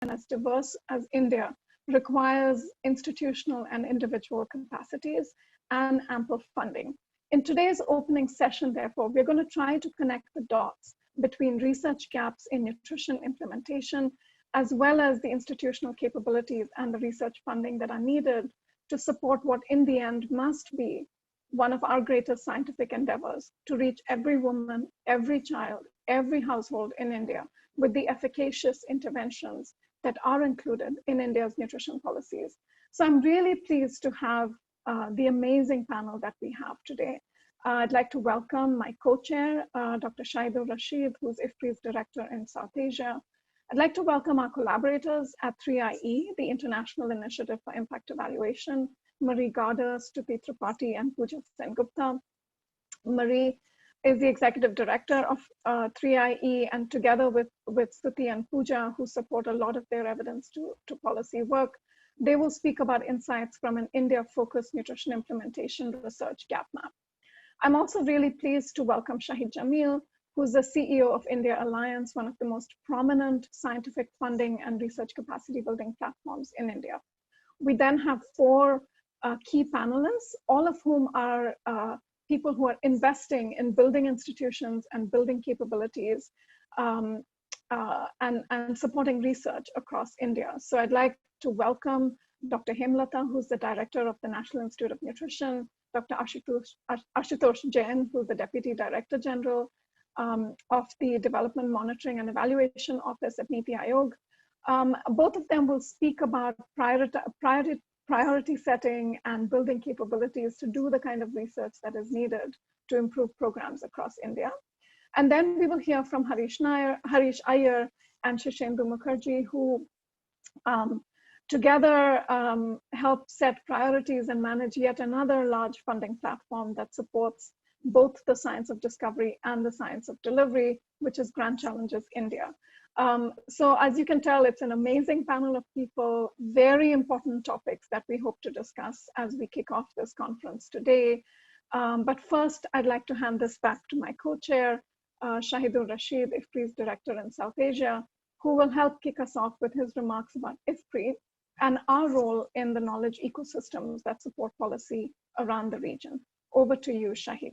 and as diverse as India requires institutional and individual capacities and ample funding. In today's opening session, therefore, we're going to try to connect the dots between research gaps in nutrition implementation, as well as the institutional capabilities and the research funding that are needed to support what in the end must be one of our greatest scientific endeavors, to reach every woman, every child, every household in India with the efficacious interventions that are included in India's nutrition policies. So I'm really pleased to have the amazing panel that we have today. I'd like to welcome my co-chair, Dr. Shahidur Rashid, who's IFPRI's director in South Asia. I'd like to welcome our collaborators at 3IE, the International Initiative for Impact Evaluation, Marie Gaarder, Stuti Tripathi, and Pooja Sengupta. Marie is the executive director of 3IE, and together with Stuti and Pooja, who support a lot of their evidence to policy work, they will speak about insights from an India-focused nutrition implementation research gap map. I'm also really pleased to welcome Shahid Jameel, who's the CEO of India Alliance, one of the most prominent scientific funding and research capacity building platforms in India. We then have four key panelists, all of whom are people who are investing in building institutions and building capabilities and supporting research across India. So I'd like to welcome Dr. Hemalatha, who's the director of the National Institute of Nutrition, Dr. Ashutosh Jain, who's the Deputy Director General of the Development Monitoring and Evaluation Office at NITI Aayog. Both of them will speak about priority setting and building capabilities to do the kind of research that is needed to improve programs across India. And then we will hear from Harish, Iyer, and Shirshendu Mukherjee, who together help set priorities and manage yet another large funding platform that supports both the science of discovery and the science of delivery, which is Grand Challenges India. So as you can tell, it's an amazing panel of people, very important topics that we hope to discuss as we kick off this conference today. But first, I'd like to hand this back to my co-chair, Shahidur Rashid, IFPRI's director in South Asia, who will help kick us off with his remarks about IFPRI and our role in the knowledge ecosystems that support policy around the region. Over to you, Shahid.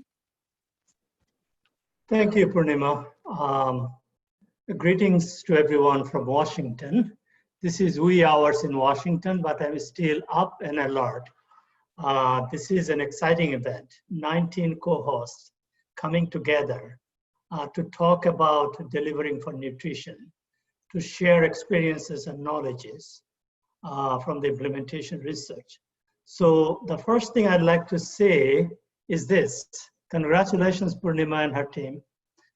Thank you, Purnima. Greetings to everyone from Washington. This is wee hours in Washington, but I'm still up and alert. This is an exciting event. 19 co-hosts coming together to talk about delivering for nutrition, to share experiences and knowledges from the implementation research. So the first thing I'd like to say is this. Congratulations, Purnima and her team.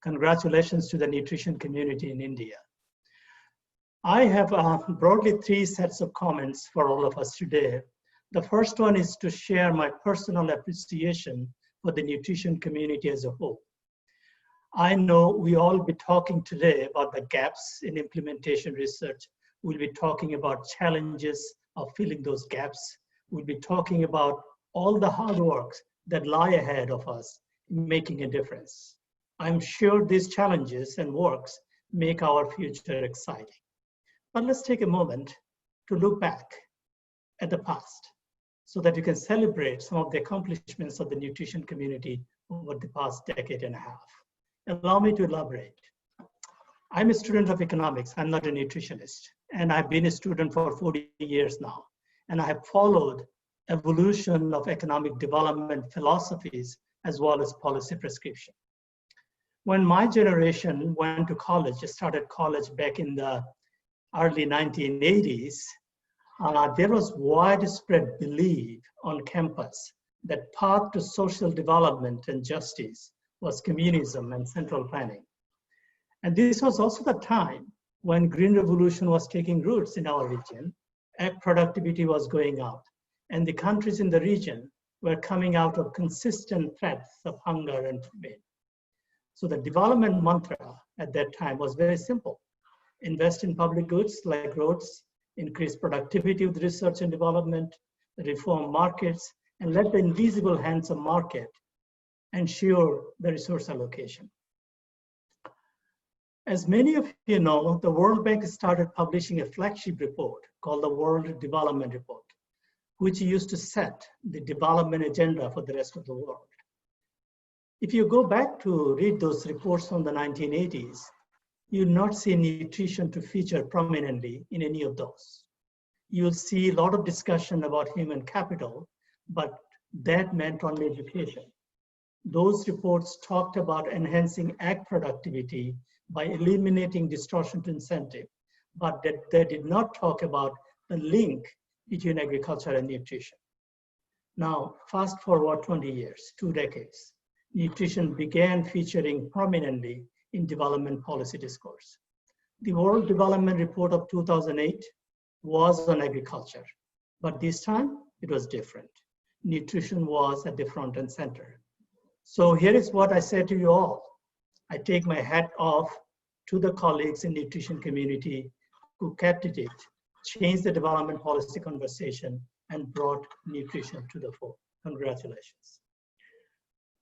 Congratulations to the nutrition community in India. I have broadly three sets of comments for all of us today. The first one is to share my personal appreciation for the nutrition community as a whole. I know we all be talking today about the gaps in implementation research. We'll be talking about challenges of filling those gaps. We'll be talking about all the hard work that lie ahead of us in making a difference. I'm sure these challenges and works make our future exciting. But let's take a moment to look back at the past so that we can celebrate some of the accomplishments of the nutrition community over the past decade and a half. Allow me to elaborate. I'm a student of economics. I'm not a nutritionist. And I've been a student for 40 years now. And I have followed evolution of economic development philosophies as well as policy prescription. When my generation went to college, started college back in the early 1980s, there was widespread belief on campus that path to social development and justice was communism and central planning. And this was also the time when Green Revolution was taking roots in our region, ag productivity was going up, and the countries in the region were coming out of consistent threats of hunger and famine. So the development mantra at that time was very simple. Invest in public goods like roads, increase productivity with research and development, reform markets, and let the invisible hands of market ensure the resource allocation. As many of you know, the World Bank started publishing a flagship report called the World Development Report, which used to set the development agenda for the rest of the world. If you go back to read those reports from the 1980s, you'll not see nutrition to feature prominently in any of those. You'll see a lot of discussion about human capital, but that meant only education. Those reports talked about enhancing ag productivity by eliminating distortion to incentive, but they did not talk about the link between agriculture and nutrition. Now, fast forward 20 years, 2 decades, nutrition began featuring prominently in development policy discourse. The World Development Report of 2008 was on agriculture, but this time it was different. Nutrition was at the front and center. So here is what I say to you all. I take my hat off to the colleagues in the nutrition community who kept it, changed the development policy conversation, and brought nutrition to the fore. Congratulations.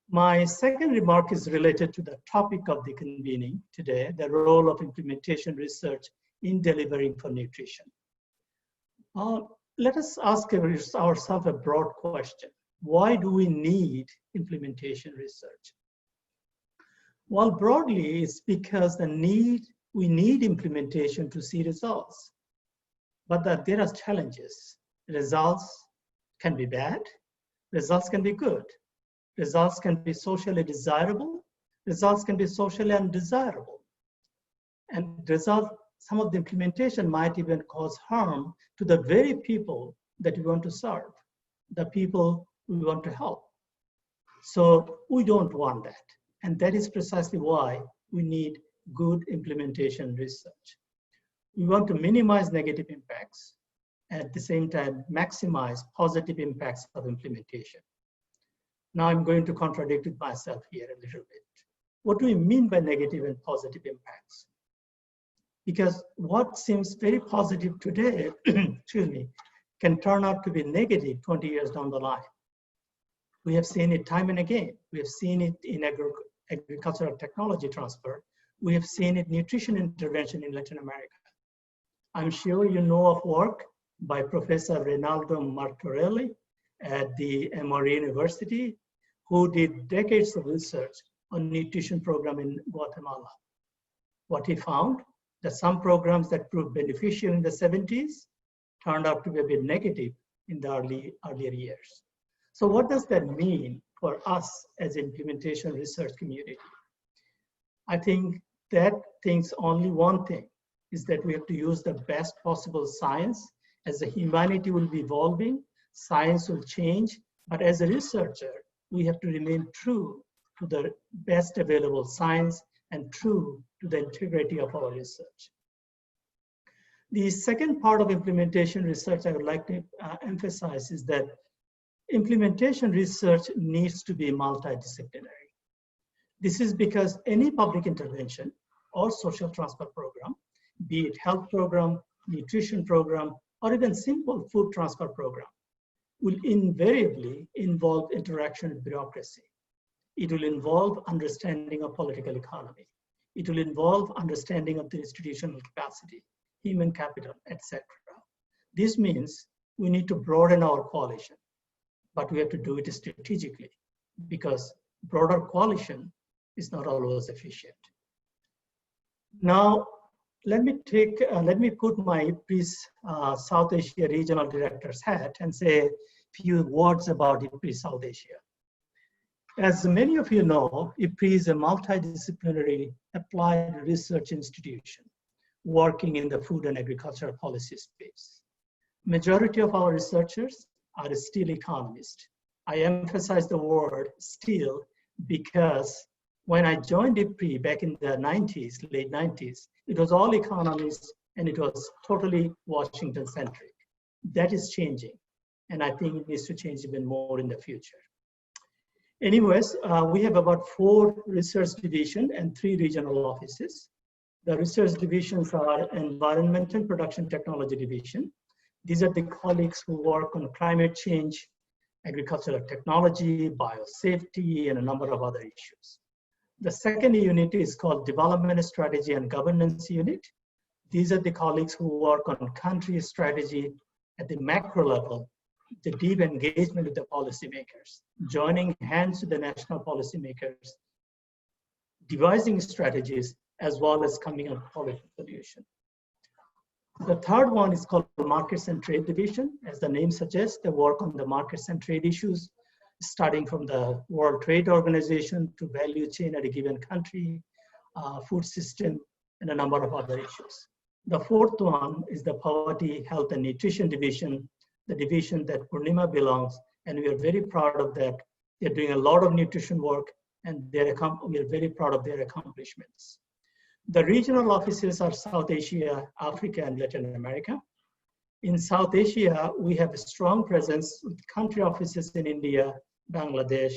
My second remark is related to the topic of the convening today, the role of implementation research in delivering for nutrition. Let us ask ourselves a broad question. Why do we need implementation research? Well, broadly, it's because we need implementation to see results, but that there are challenges. Results can be bad, results can be good. Results can be socially desirable, results can be socially undesirable. And some of the implementation might even cause harm to the very people that we want to serve, the people we want to help. So we don't want that. And that is precisely why we need good implementation research. We want to minimize negative impacts and at the same time maximize positive impacts of implementation. Now I'm going to contradict myself here a little bit. What do we mean by negative and positive impacts? Because what seems very positive today, excuse me, can turn out to be negative 20 years down the line. We have seen it time and again. We have seen it in agricultural technology transfer. We have seen it in nutrition intervention in Latin America. I'm sure you know of work by Professor Reynaldo Martorelli at the Emory University, who did decades of research on nutrition program in Guatemala. What he found, that some programs that proved beneficial in the 70s turned out to be a bit negative in the earlier years. So what does that mean for us as implementation research community? I think that thinks only one thing, is that we have to use the best possible science. As the humanity will be evolving, science will change, but as a researcher, we have to remain true to the best available science and true to the integrity of our research. The second part of implementation research I would like to emphasize is that implementation research needs to be multidisciplinary. This is because any public intervention or social transfer program, be it health program, nutrition program, or even simple food transfer program, will invariably involve interaction with bureaucracy. It will involve understanding of political economy. It will involve understanding of the institutional capacity, human capital, etc. This means we need to broaden our coalition, but we have to do it strategically because broader coalition is not always efficient. Now, let me put my South Asia Regional Director's hat and say a few words about IFPRI South Asia. As many of you know, IFPRI is a multidisciplinary applied research institution working in the food and agricultural policy space. Majority of our researchers are still economists. I emphasize the word still because when I joined IFPRI back in the 90s, late 90s, it was all economists and it was totally Washington-centric. That is changing, and I think it needs to change even more in the future. Anyways, we have about 4 research divisions and 3 regional offices. The research divisions are Environment and Production Technology Division. These are the colleagues who work on climate change, agricultural technology, biosafety, and a number of other issues. The second unit is called Development Strategy and Governance Unit. These are the colleagues who work on country strategy at the macro level, the deep engagement with the policymakers, joining hands with the national policymakers, devising strategies, as well as coming up with policy solution. The third one is called Markets and Trade Division. As the name suggests, they work on the markets and trade issues, starting from the World Trade Organization to value chain at a given country, food system, and a number of other issues. The fourth one is the Poverty, Health, and Nutrition Division, the division that Purnima belongs, and we are very proud of that. They're doing a lot of nutrition work, and we are very proud of their accomplishments. The regional offices are South Asia, Africa, and Latin America. In South Asia, we have a strong presence with country offices in India, Bangladesh,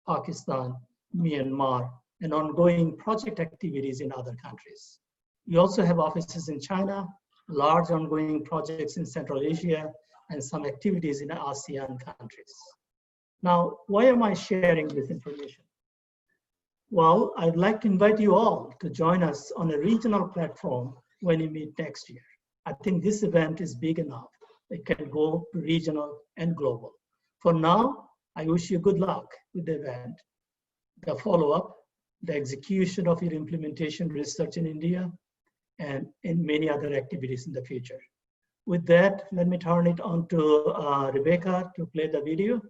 Pakistan, Myanmar, and ongoing project activities in other countries. We also have offices in China, large ongoing projects in Central Asia, and some activities in ASEAN countries. Now, why am I sharing this information? Well, I'd like to invite you all to join us on a regional platform when we meet next year. I think this event is big enough. It can go to regional and global. For now, I wish you good luck with the event, the follow-up, the execution of your implementation research in India, and in many other activities in the future. With that, let me turn it on to Rebecca to play the video.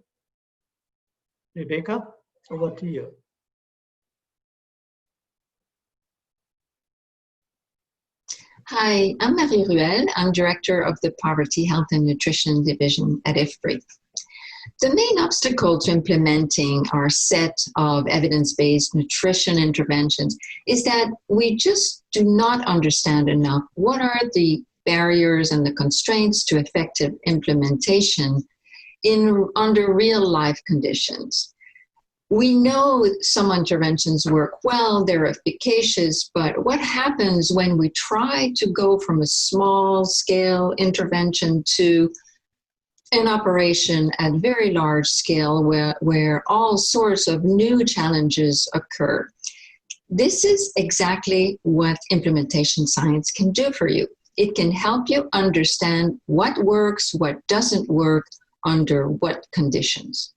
Rebecca, over to you. Hi, I'm Marie Ruel. I'm Director of the Poverty, Health, and Nutrition Division at IFPRI. The main obstacle to implementing our set of evidence-based nutrition interventions is that we just do not understand enough what are the barriers and the constraints to effective implementation under real-life conditions. We know some interventions work well, they're efficacious, but what happens when we try to go from a small-scale intervention to an operation at very large scale where all sorts of new challenges occur? This is exactly what implementation science can do for you. It can help you understand what works, what doesn't work, under what conditions.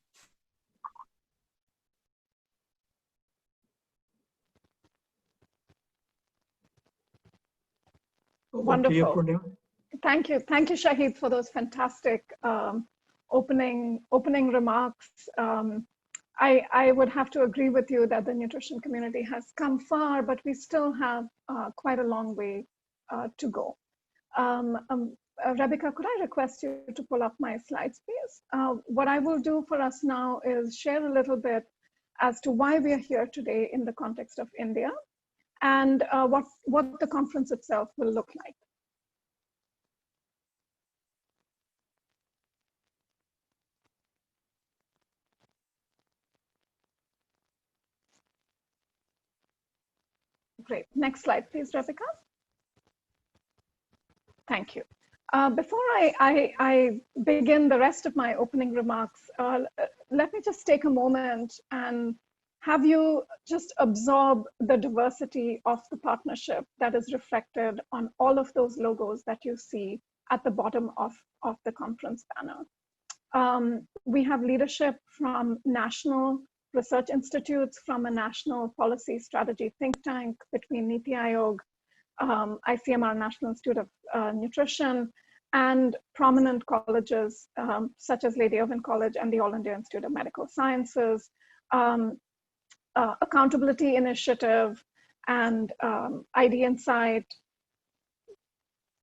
Wonderful. Thank you, Shahid, for those fantastic opening remarks. I would have to agree with you that the nutrition community has come far, but we still have quite a long way to go. Rebecca, could I request you to pull up my slides, please? What I will do for us now is share a little bit as to why we are here today in the context of India, and what the conference itself will look like. Great. Next slide, please, Rebecca. Thank you. Before I begin the rest of my opening remarks, let me just take a moment and have you just absorb the diversity of the partnership that is reflected on all of those logos that you see at the bottom of the conference banner. We have leadership from national research institutes, from a national policy strategy think tank between NITI, Aayog, ICMR, National Institute of Nutrition, and prominent colleges such as Lady Irwin College and the All India Institute of Medical Sciences, Accountability Initiative, and ID Insight,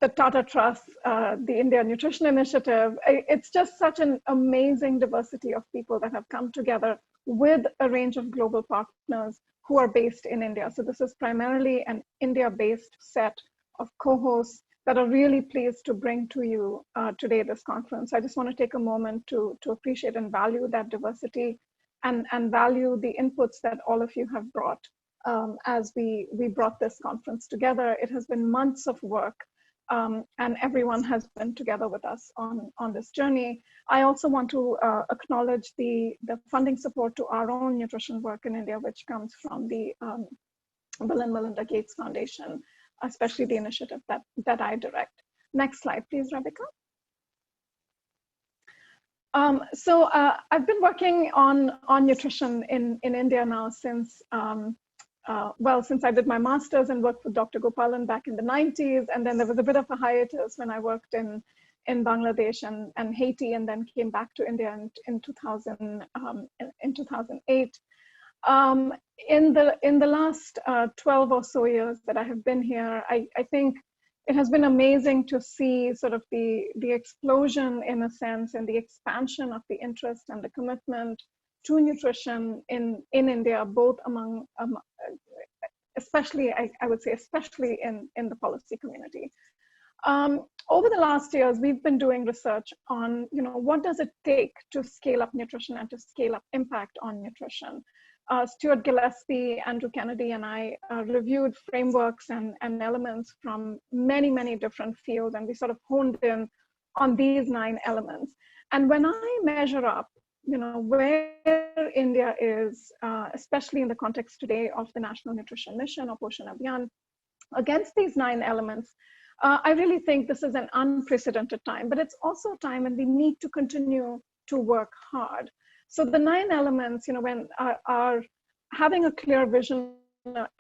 the Tata Trust, the India Nutrition Initiative. It's just such an amazing diversity of people that have come together with a range of global partners who are based in India. So this is primarily an India-based set of co-hosts that are really pleased to bring to you today this conference. I just want to take a moment to appreciate and value that diversity and value the inputs that all of you have brought as we brought this conference together. It has been months of work and everyone has been together with us on this journey. I also want to acknowledge the funding support to our own nutrition work in India, which comes from the Bill and Melinda Gates Foundation, especially the initiative that I direct. Next slide, please, Rebecca. So I've been working on nutrition in India now since, since I did my master's and worked with Dr. Gopalan back in the 90s. And then there was a bit of a hiatus when I worked in Bangladesh and Haiti, and then came back to India in 2008. In the last 12 or so years that I have been here, I think it has been amazing to see sort of the explosion, in a sense, and the expansion of the interest and the commitment to nutrition in India, both among, especially, I would say, especially in the policy community. Over the last years, we've been doing research on, what does it take to scale up nutrition and to scale up impact on nutrition. Stuart Gillespie, Andrew Kennedy, and I reviewed frameworks and elements from many, many different fields, and we sort of honed in on these 9 elements. And when I measure up, where India is, especially in the context today of the National Nutrition Mission or Poshan Abhiyan, against these 9 elements, I really think this is an unprecedented time, but it's also a time when we need to continue to work hard. So the 9 elements, when are having a clear vision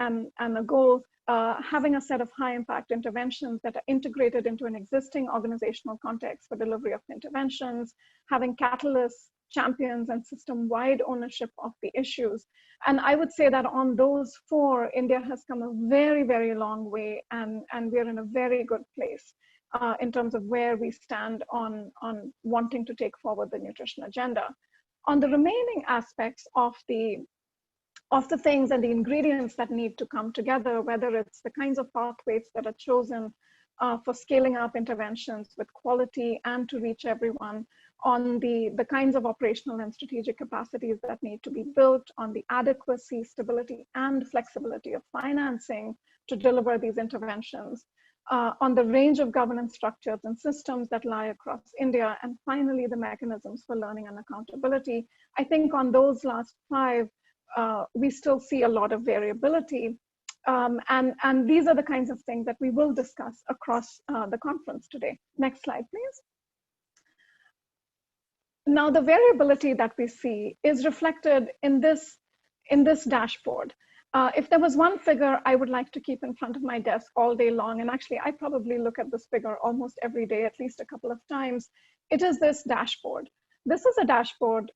and a goal, having a set of high impact interventions that are integrated into an existing organizational context for delivery of interventions, having catalysts, champions, and system-wide ownership of the issues. And I would say that on those 4, India has come a very, very long way, and we're in a very good place in terms of where we stand on wanting to take forward the nutrition agenda. On the remaining aspects of the things and the ingredients that need to come together, whether it's the kinds of pathways that are chosen for scaling up interventions with quality and to reach everyone, on the kinds of operational and strategic capacities that need to be built, on the adequacy, stability, and flexibility of financing to deliver these interventions, on the range of governance structures and systems that lie across India, and finally, the mechanisms for learning and accountability. I think on those last 5, we still see a lot of variability. And these are the kinds of things that we will discuss across the conference today. Next slide, please. Now, the variability that we see is reflected in this dashboard. If there was one figure I would like to keep in front of my desk all day long, and actually I probably look at this figure almost every day, at least a couple of times, it is this dashboard. This is a dashboard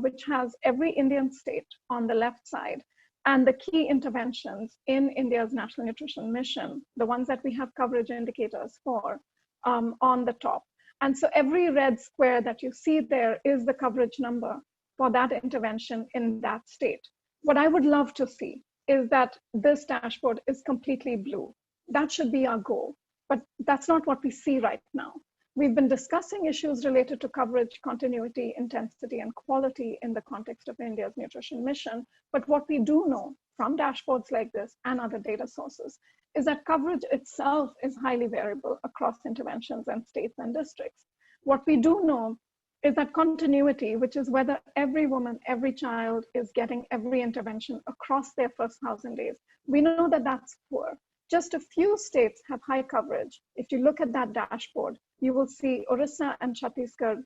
which has every Indian state on the left side and the key interventions in India's National Nutrition Mission, the ones that we have coverage indicators for, on the top. And so every red square that you see there is the coverage number for that intervention in that state. What I would love to see is that this dashboard is completely blue. That should be our goal, but that's not what we see right now. We've been discussing issues related to coverage, continuity, intensity, and quality in the context of India's nutrition mission. But what we do know from dashboards like this and other data sources is that coverage itself is highly variable across interventions and states and districts. What we do know is that continuity, which is whether every woman, every child is getting every intervention across their first 1,000 days, we know that that's poor. Just a few states have high coverage. If you look at that dashboard, you will see Orissa and Chhattisgarh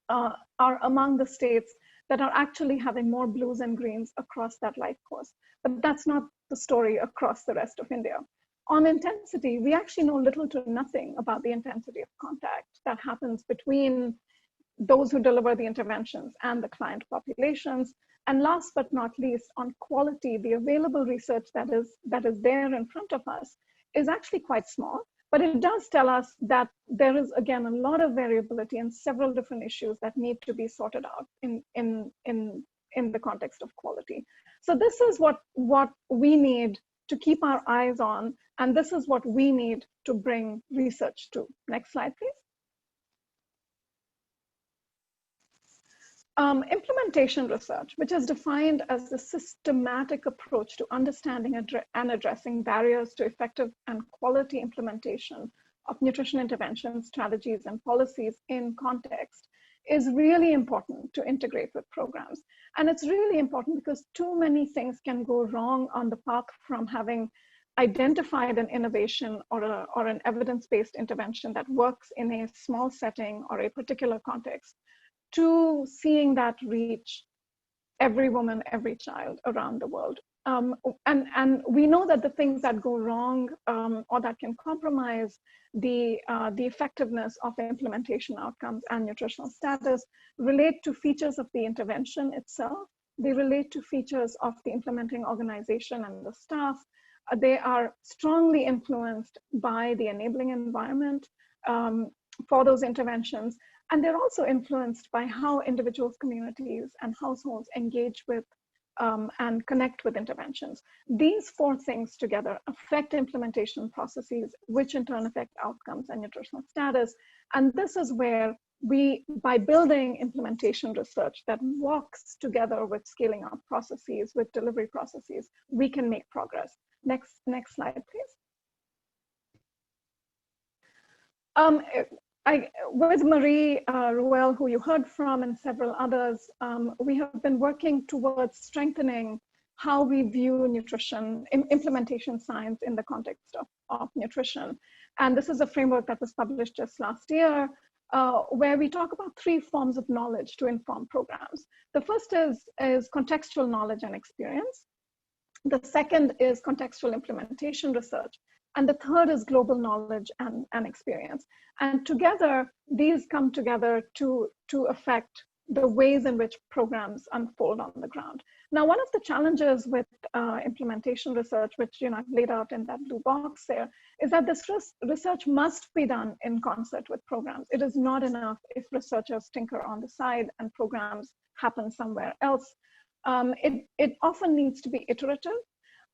are among the states that are actually having more blues and greens across that life course. But that's not the story across the rest of India. On intensity, we actually know little to nothing about the intensity of contact that happens between those who deliver the interventions and the client populations. And last but not least, on quality, the available research that is there in front of us is actually quite small, but it does tell us that there is, again, a lot of variability and several different issues that need to be sorted out in the context of quality. So this is what we need to keep our eyes on, and this is what we need to bring research to. Next slide, please. Implementation research, which is defined as the systematic approach to understanding and addressing barriers to effective and quality implementation of nutrition intervention strategies and policies in context is really important to integrate with programs. And it's really important because too many things can go wrong on the path from having identified an innovation or an evidence-based intervention that works in a small setting or a particular context to seeing that reach every woman, every child around the world. And we know that the things that go wrong or that can compromise the effectiveness of implementation outcomes and nutritional status relate to features of the intervention itself. They relate to features of the implementing organization and the staff. They are strongly influenced by the enabling environment for those interventions. And they're also influenced by how individuals, communities, and households engage with and connect with interventions. These four things together affect implementation processes, which in turn affect outcomes and nutritional status. And this is where we, by building implementation research that walks together with scaling up processes, with delivery processes, we can make progress. Next slide, please. With Marie Ruel, who you heard from, and several others, we have been working towards strengthening how we view nutrition, implementation science in the context of nutrition. And this is a framework that was published just last year, where we talk about three forms of knowledge to inform programs. The first is contextual knowledge and experience. The second is contextual implementation research. And the third is global knowledge and experience. And together, these come together to affect the ways in which programs unfold on the ground. Now, one of the challenges with implementation research, which I've laid out in that blue box there, is that this research must be done in concert with programs. It is not enough if researchers tinker on the side and programs happen somewhere else. It often needs to be iterative.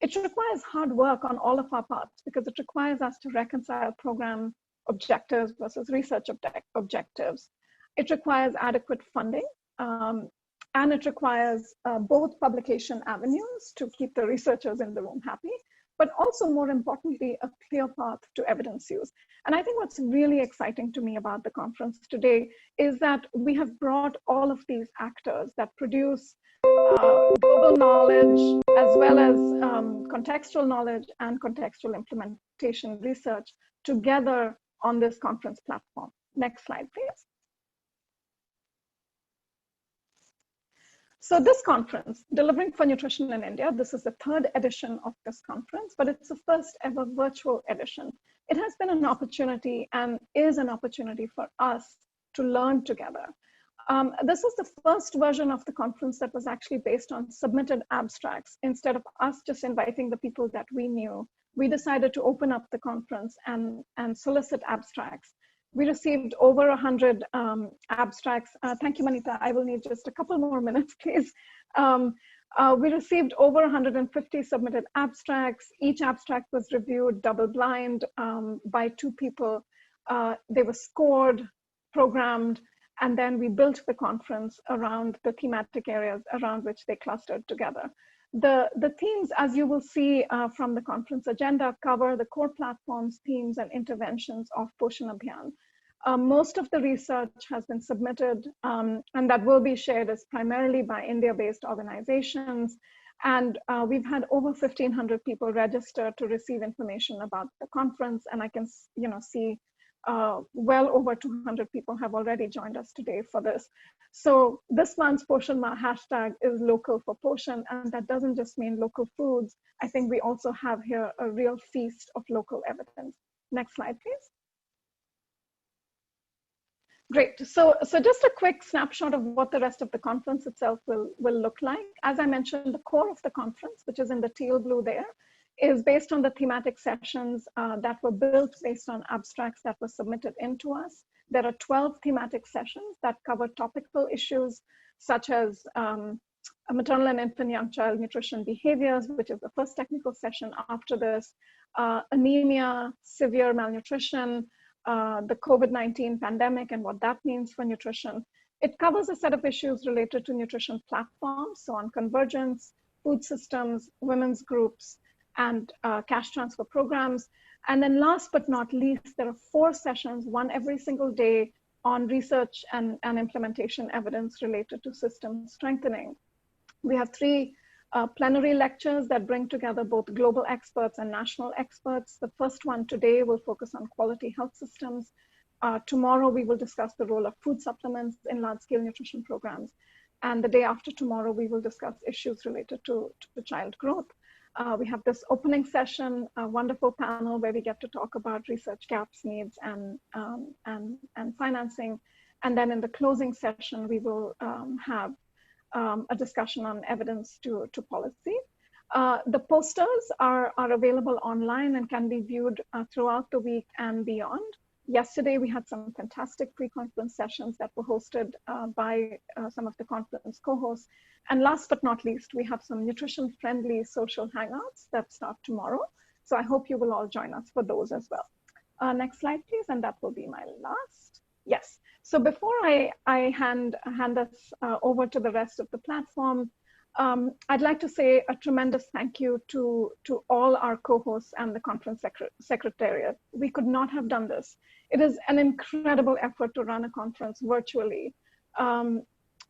It requires hard work on all of our parts because it requires us to reconcile program objectives versus research objectives. It requires adequate funding, and it requires both publication avenues to keep the researchers in the room happy, but also more importantly, a clear path to evidence use. And I think what's really exciting to me about the conference today is that we have brought all of these actors that produce global knowledge, as well as contextual knowledge and contextual implementation research together on this conference platform. Next slide, please. So this conference, Delivering for Nutrition in India, this is the third edition of this conference, but it's the first ever virtual edition. It has been an opportunity and is an opportunity for us to learn together. This was the first version of the conference that was actually based on submitted abstracts. Instead of us just inviting the people that we knew, we decided to open up the conference and solicit abstracts. We received over 100 abstracts. Thank you, Manita. I will need just a couple more minutes, please. We received over 150 submitted abstracts. Each abstract was reviewed double-blind by two people. They were scored, programmed, and then we built the conference around the thematic areas around which they clustered together. The themes, as you will see from the conference agenda, cover the core platforms, themes, and interventions of Poshan Abhiyan. Most of the research has been submitted, and that will be shared as primarily by India-based organizations. And we've had over 1,500 people register to receive information about the conference, and I can see well over 200 people have already joined us today for this. So this month's Poshan Ma hashtag is local for Poshan, and that doesn't just mean local foods. I think we also have here a real feast of local evidence. Next slide, please. Great, so just a quick snapshot of what the rest of the conference itself will look like. As I mentioned, the core of the conference, which is in the teal blue there, is based on the thematic sessions that were built based on abstracts that were submitted into us. There are 12 thematic sessions that cover topical issues such as maternal and infant young child nutrition behaviors, which is the first technical session after this, anemia, severe malnutrition, the COVID-19 pandemic and what that means for nutrition. It covers a set of issues related to nutrition platforms, so on convergence, food systems, women's groups, and cash transfer programs. And then last but not least, there are 4 sessions, one every single day, on research and implementation evidence related to system strengthening. We have 3 plenary lectures that bring together both global experts and national experts. The first one today will focus on quality health systems. Tomorrow, we will discuss the role of food supplements in large-scale nutrition programs. And the day after tomorrow, we will discuss issues related to child growth. We have this opening session, a wonderful panel where we get to talk about research gaps, needs, and financing. And then in the closing session, we will have a discussion on evidence to policy. The posters are available online and can be viewed throughout the week and beyond. Yesterday, we had some fantastic pre-conference sessions that were hosted by some of the conference co-hosts. And last but not least, we have some nutrition-friendly social hangouts that start tomorrow. So I hope you will all join us for those as well. Next slide, please, and that will be my last. Yes. So before I hand us over to the rest of the platform, I'd like to say a tremendous thank you to all our co-hosts and the conference secretariat. We could not have done this. It is an incredible effort to run a conference virtually.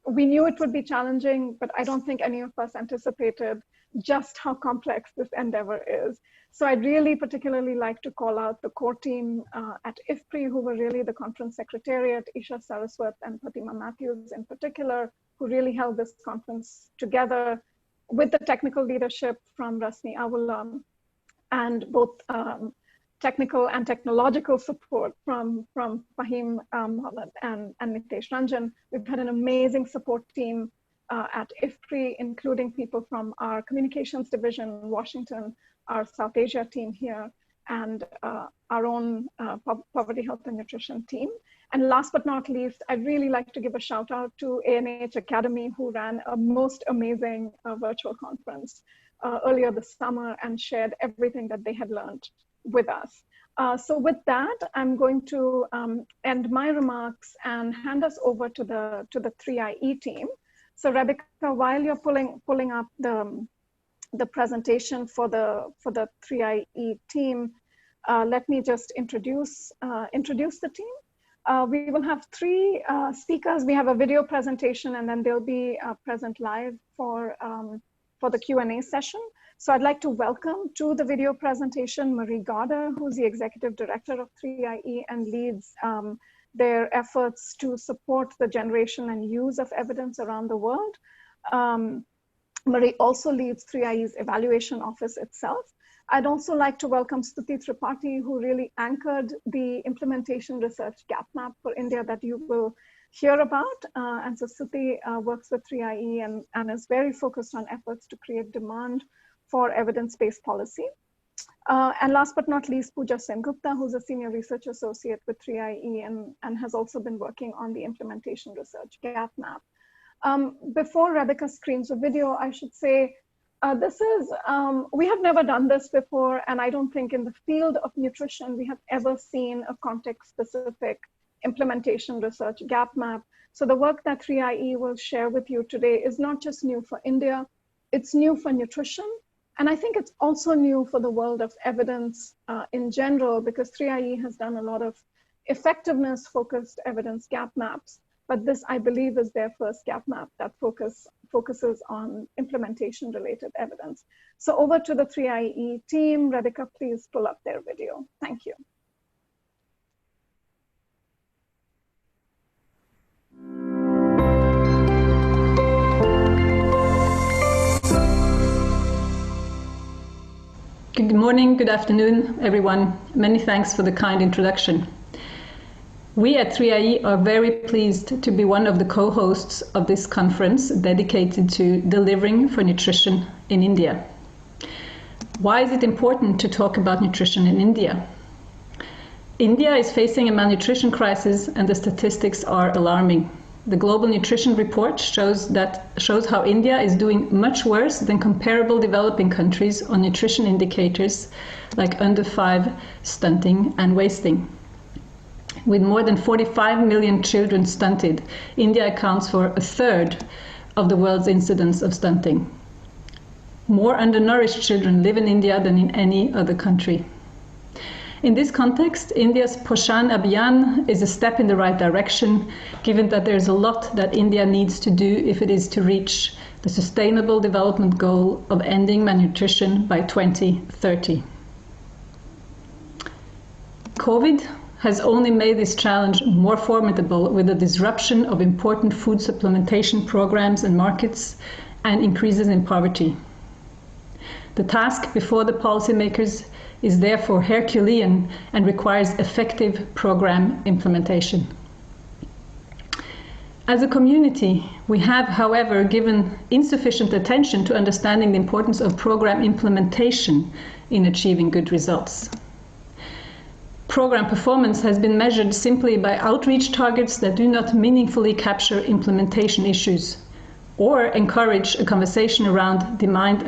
We knew it would be challenging, but I don't think any of us anticipated just how complex this endeavor is. So I'd really particularly like to call out the core team at IFPRI, who were really the conference secretariat, Isha Saraswat and Purnima Matthews in particular, who really held this conference together with the technical leadership from Rasmi Avulam and both technical and technological support from Fahim and Nitesh Ranjan. We've had an amazing support team at IFPRI, including people from our communications division in Washington, our South Asia team here, and our own poverty, health, and nutrition team. And last but not least, I'd really like to give a shout out to ANH Academy, who ran a most amazing virtual conference earlier this summer and shared everything that they had learned with us. So with that, I'm going to end my remarks and hand us over to the 3IE team. So Rebecca, while you're pulling up the presentation for the 3IE team, let me just introduce the team. We will have 3 speakers. We have a video presentation, and then they'll be present live for the Q&A session. So I'd like to welcome to the video presentation Marie Gaarder, who's the Executive Director of 3IE and leads their efforts to support the generation and use of evidence around the world. Marie also leads 3IE's evaluation office itself. I'd also like to welcome Stuti Tripathi, who really anchored the implementation research gap map for India that you will hear about. And so Stuti works with 3IE and is very focused on efforts to create demand for evidence-based policy. And last but not least, Pooja Sengupta, who's a senior research associate with 3IE and has also been working on the implementation research gap map. Before Rebecca screens a video, I should say, we have never done this before, and I don't think in the field of nutrition we have ever seen a context-specific implementation research gap map. So the work that 3IE will share with you today is not just new for India, it's new for nutrition. And I think it's also new for the world of evidence in general, because 3IE has done a lot of effectiveness-focused evidence gap maps. But this, I believe, is their first gap map that focuses on implementation-related evidence. So over to the 3IE team. Rebecca, please pull up their video. Thank you. Good morning, good afternoon, everyone. Many thanks for the kind introduction. We at 3IE are very pleased to be one of the co-hosts of this conference dedicated to delivering for nutrition in India. Why is it important to talk about nutrition in India? India is facing a malnutrition crisis, and the statistics are alarming. The Global Nutrition Report shows how India is doing much worse than comparable developing countries on nutrition indicators like under 5 stunting and wasting. With more than 45 million children stunted, India accounts for 1/3 of the world's incidence of stunting. More undernourished children live in India than in any other country. In this context, India's POSHAN Abhiyan is a step in the right direction, given that there's a lot that India needs to do if it is to reach the Sustainable Development Goal of ending malnutrition by 2030. COVID has only made this challenge more formidable with the disruption of important food supplementation programs and markets and increases in poverty. The task before the policymakers is therefore Herculean and requires effective program implementation. As a community, we have, however, given insufficient attention to understanding the importance of program implementation in achieving good results. Program performance has been measured simply by outreach targets that do not meaningfully capture implementation issues or encourage a conversation around demand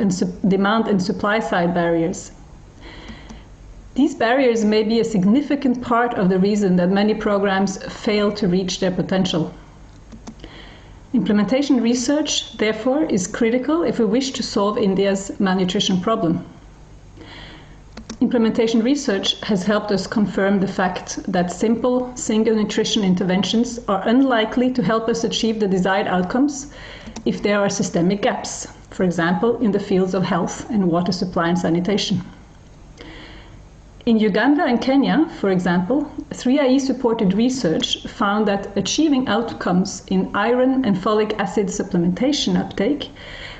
and supply side barriers. These barriers may be a significant part of the reason that many programs fail to reach their potential. Implementation research, therefore, is critical if we wish to solve India's malnutrition problem. Implementation research has helped us confirm the fact that simple, single nutrition interventions are unlikely to help us achieve the desired outcomes if there are systemic gaps, for example, in the fields of health and water supply and sanitation. In Uganda and Kenya, for example, 3IE-supported research found that achieving outcomes in iron and folic acid supplementation uptake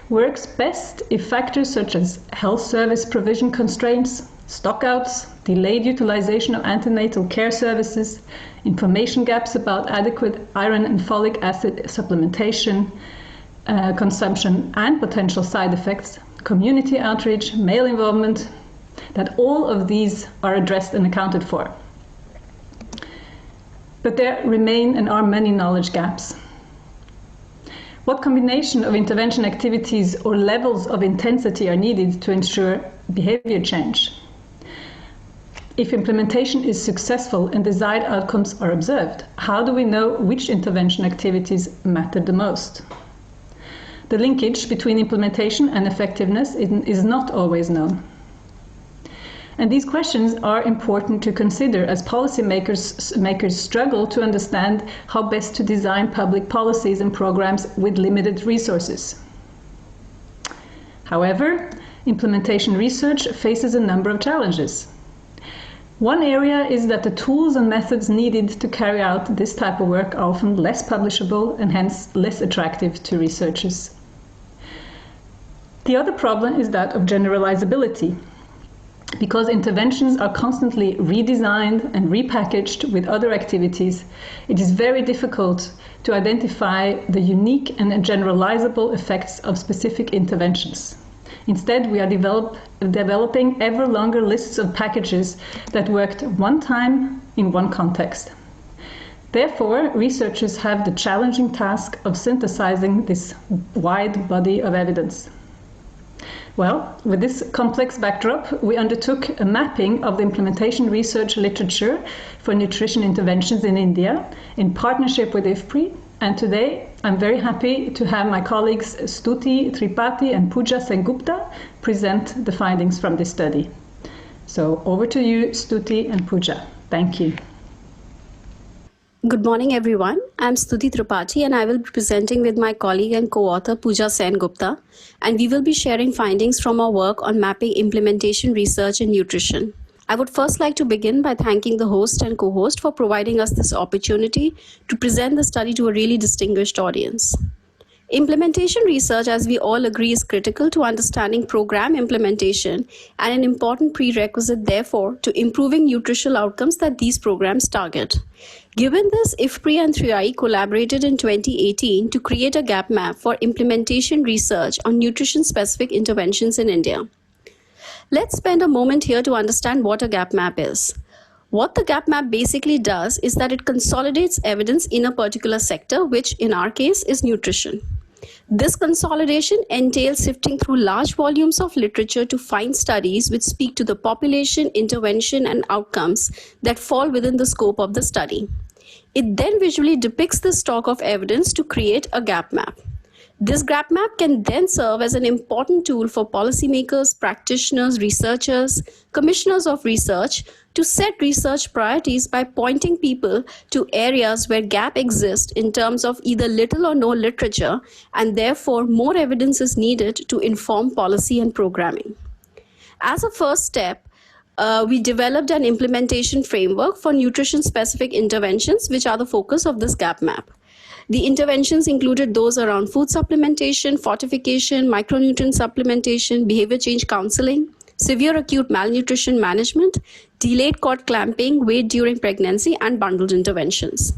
works best if factors such as health service provision constraints, stockouts, delayed utilization of antenatal care services, information gaps about adequate iron and folic acid supplementation, consumption and potential side effects, community outreach, male involvement, that all of these are addressed and accounted for. But there remain and are many knowledge gaps. What combination of intervention activities or levels of intensity are needed to ensure behavior change? If implementation is successful and desired outcomes are observed, how do we know which intervention activities matter the most? The linkage between implementation and effectiveness is not always known. And these questions are important to consider as policymakers struggle to understand how best to design public policies and programs with limited resources. However, implementation research faces a number of challenges. One area is that the tools and methods needed to carry out this type of work are often less publishable and hence less attractive to researchers. The other problem is that of generalizability. Because interventions are constantly redesigned and repackaged with other activities, it is very difficult to identify the unique and generalizable effects of specific interventions. Instead, we are developing ever longer lists of packages that worked one time in one context. Therefore, researchers have the challenging task of synthesizing this wide body of evidence. Well, with this complex backdrop, we undertook a mapping of the implementation research literature for nutrition interventions in India in partnership with IFPRI. And today, I'm very happy to have my colleagues Stuti, Tripathi, and Pooja Sengupta present the findings from this study. So over to you, Stuti and Pooja. Thank you. Good morning, everyone. I'm Stuti Tripathi, and I will be presenting with my colleague and co-author Pooja Sengupta, and we will be sharing findings from our work on mapping implementation research in nutrition. I would first like to begin by thanking the host and co-host for providing us this opportunity to present the study to a really distinguished audience. Implementation research, as we all agree, is critical to understanding program implementation and an important prerequisite, therefore, to improving nutritional outcomes that these programs target. Given this, IFPRI and 3IE collaborated in 2018 to create a gap map for implementation research on nutrition-specific interventions in India. Let's spend a moment here to understand what a gap map is. What the gap map basically does is that it consolidates evidence in a particular sector, which in our case is nutrition. This consolidation entails sifting through large volumes of literature to find studies which speak to the population, intervention, and outcomes that fall within the scope of the study. It then visually depicts the stock of evidence to create a gap map. This gap map can then serve as an important tool for policymakers, practitioners, researchers, commissioners of research to set research priorities by pointing people to areas where gap exists in terms of either little or no literature, and therefore more evidence is needed to inform policy and programming. As a first step, we developed an implementation framework for nutrition-specific interventions, which are the focus of this gap map. The interventions included those around food supplementation, fortification, micronutrient supplementation, behavior change counseling, severe acute malnutrition management, delayed cord clamping, weight during pregnancy, and bundled interventions.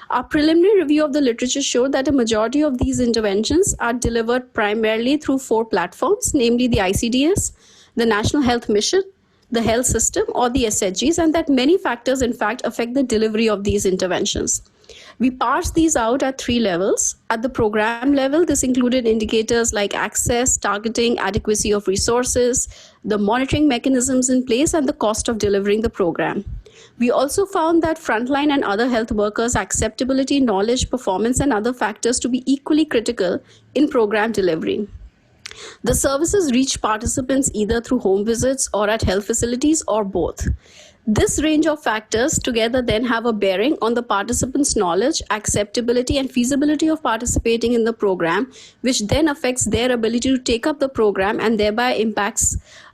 Our preliminary review of the literature showed that a majority of these interventions are delivered primarily through 4 platforms, namely the ICDS, the National Health Mission, the health system, or the SHGs, and that many factors, in fact, affect the delivery of these interventions. We parsed these out at 3 levels. At the program level, this included indicators like access, targeting, adequacy of resources, the monitoring mechanisms in place, and the cost of delivering the program. We also found that frontline and other health workers' acceptability, knowledge, performance, and other factors to be equally critical in program delivery. The services reach participants either through home visits or at health facilities or both. This range of factors together then have a bearing on the participants' knowledge, acceptability, and feasibility of participating in the program, which then affects their ability to take up the program and thereby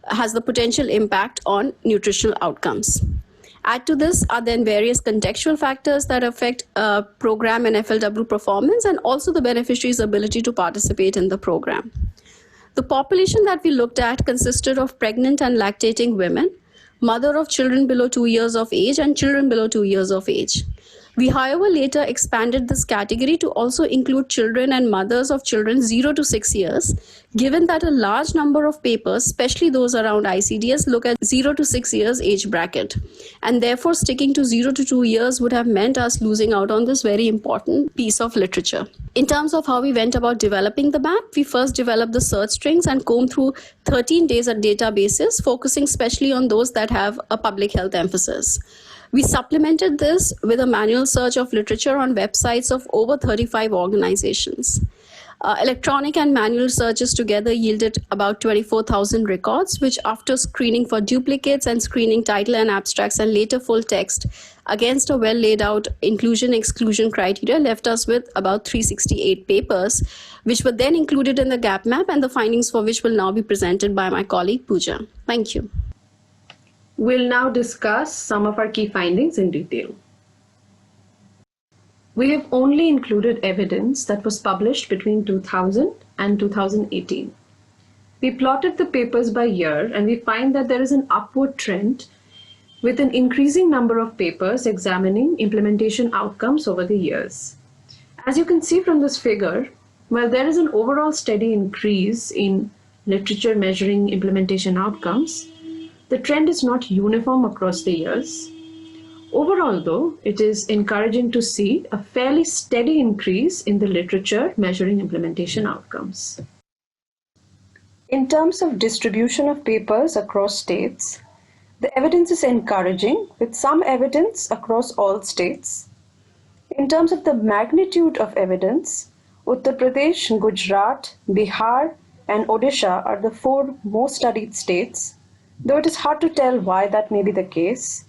has the potential impact on nutritional outcomes. Add to this are then various contextual factors that affect program and FLW performance, and also the beneficiary's ability to participate in the program. The population that we looked at consisted of pregnant and lactating women, mother of children below 2 years of age, and children below 2 years of age. We, however, later expanded this category to also include children and mothers of children 0 to 6 years, given that a large number of papers, especially those around ICDS, look at 0 to 6 years age bracket. And therefore, sticking to 0 to 2 years would have meant us losing out on this very important piece of literature. In terms of how we went about developing the map, we first developed the search strings and combed through 13 data databases, focusing especially on those that have a public health emphasis. We supplemented this with a manual search of literature on websites of over 35 organizations. Electronic and manual searches together yielded about 24,000 records, which after screening for duplicates and screening title and abstracts and later full text against a well laid out inclusion-exclusion criteria left us with about 368 papers, which were then included in the gap map, and the findings for which will now be presented by my colleague Pooja. Thank you. We'll now discuss some of our key findings in detail. We have only included evidence that was published between 2000 and 2018. We plotted the papers by year, and we find that there is an upward trend with an increasing number of papers examining implementation outcomes over the years. As you can see from this figure, while there is an overall steady increase in literature measuring implementation outcomes, the trend is not uniform across the years. Overall, though, it is encouraging to see a fairly steady increase in the literature measuring implementation outcomes. In terms of distribution of papers across states, the evidence is encouraging, with some evidence across all states. In terms of the magnitude of evidence, Uttar Pradesh, Gujarat, Bihar, and Odisha are the 4 most studied states, though it is hard to tell why that may be the case.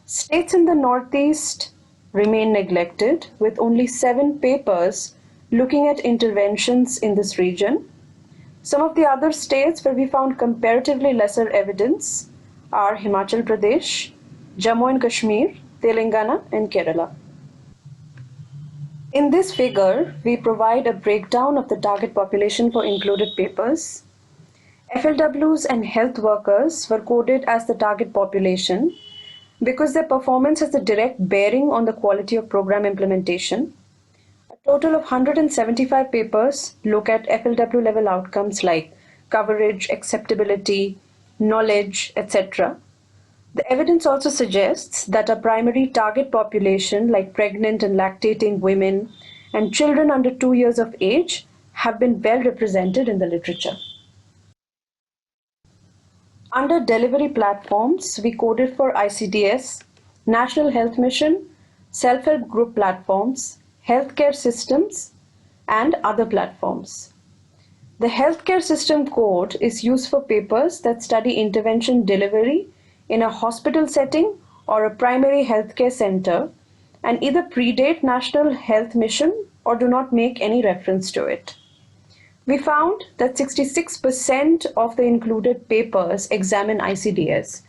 States in the Northeast remain neglected, with only 7 papers looking at interventions in this region. Some of the other states where we found comparatively lesser evidence are Himachal Pradesh, Jammu and Kashmir, Telangana, and Kerala. In this figure, we provide a breakdown of the target population for included papers. FLWs and health workers were coded as the target population because their performance has a direct bearing on the quality of program implementation. A total of 175 papers look at FLW level outcomes like coverage, acceptability, knowledge, etc. The evidence also suggests that a primary target population like pregnant and lactating women and children under 2 years of age have been well represented in the literature. Under delivery platforms, we coded for ICDS, National Health Mission, self-help group platforms, healthcare systems, and other platforms. The healthcare system code is used for papers that study intervention delivery in a hospital setting or a primary healthcare center and either predate National Health Mission or do not make any reference to it. We found that 66% of the included papers examine ICDS,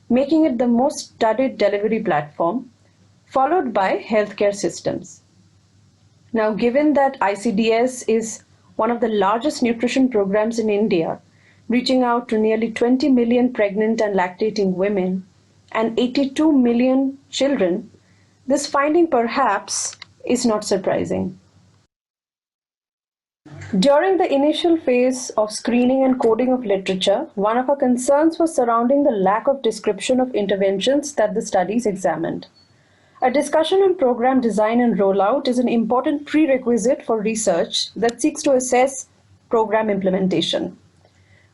making it the most studied delivery platform, followed by healthcare systems. Now, given that ICDS is one of the largest nutrition programs in India, reaching out to nearly 20 million pregnant and lactating women and 82 million children, this finding perhaps is not surprising. During the initial phase of screening and coding of literature, one of our concerns was surrounding the lack of description of interventions that the studies examined. A discussion on program design and rollout is an important prerequisite for research that seeks to assess program implementation.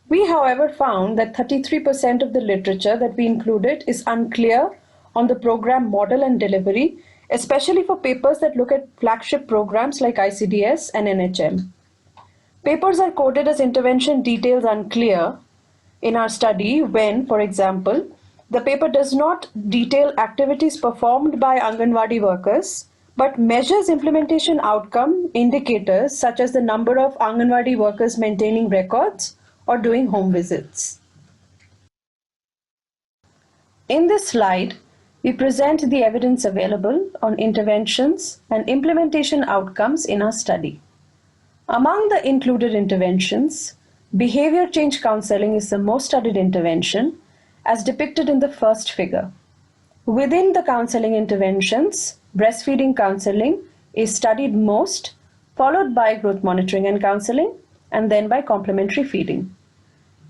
We, however, found that 33% of the literature that we included is unclear on the program model and delivery, especially for papers that look at flagship programs like ICDS and NHM. Papers are coded as intervention details unclear in our study when, for example, the paper does not detail activities performed by Anganwadi workers, but measures implementation outcome indicators such as the number of Anganwadi workers maintaining records or doing home visits. In this slide, we present the evidence available on interventions and implementation outcomes in our study. Among the included interventions, behavior change counseling is the most studied intervention, as depicted in the first figure. Within the counseling interventions, breastfeeding counseling is studied most, followed by growth monitoring and counseling, and then by complementary feeding.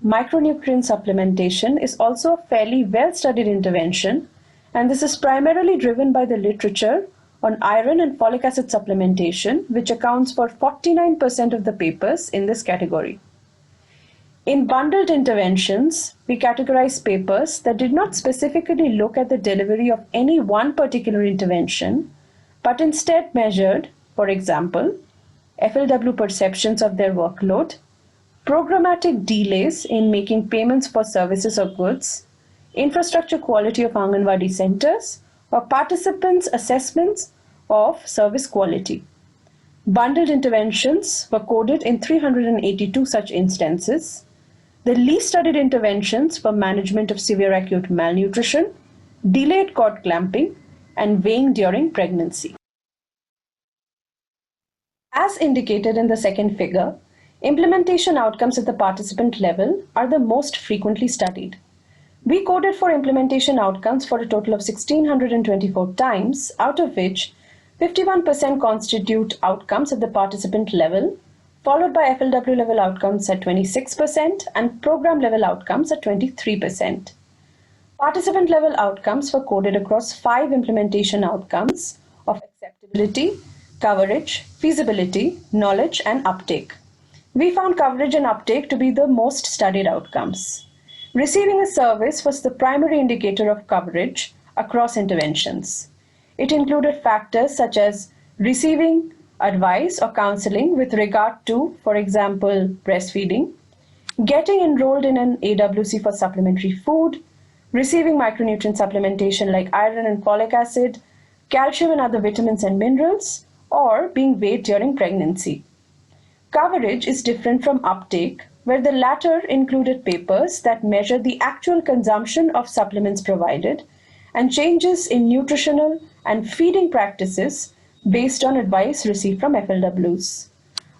Micronutrient supplementation is also a fairly well-studied intervention, and this is primarily driven by the literature on iron and folic acid supplementation, which accounts for 49% of the papers in this category. In bundled interventions, we categorize papers that did not specifically look at the delivery of any one particular intervention, but instead measured, for example, FLW perceptions of their workload, programmatic delays in making payments for services or goods, infrastructure quality of Anganwadi centers, or participants' assessments of service quality. Bundled interventions were coded in 382 such instances. The least studied interventions were management of severe acute malnutrition, delayed cord clamping, and weighing during pregnancy. As indicated in the second figure, implementation outcomes at the participant level are the most frequently studied. We coded for implementation outcomes for a total of 1,624 times, out of which 51% constitute outcomes at the participant level, followed by FLW level outcomes at 26% and program level outcomes at 23%. Participant level outcomes were coded across 5 implementation outcomes of acceptability, coverage, feasibility, knowledge, and uptake. We found coverage and uptake to be the most studied outcomes. Receiving a service was the primary indicator of coverage across interventions. It included factors such as receiving advice or counseling with regard to, for example, breastfeeding, getting enrolled in an AWC for supplementary food, receiving micronutrient supplementation like iron and folic acid, calcium and other vitamins and minerals, or being weighed during pregnancy. Coverage is different from uptake, where the latter included papers that measure the actual consumption of supplements provided and changes in nutritional and feeding practices based on advice received from FLWs.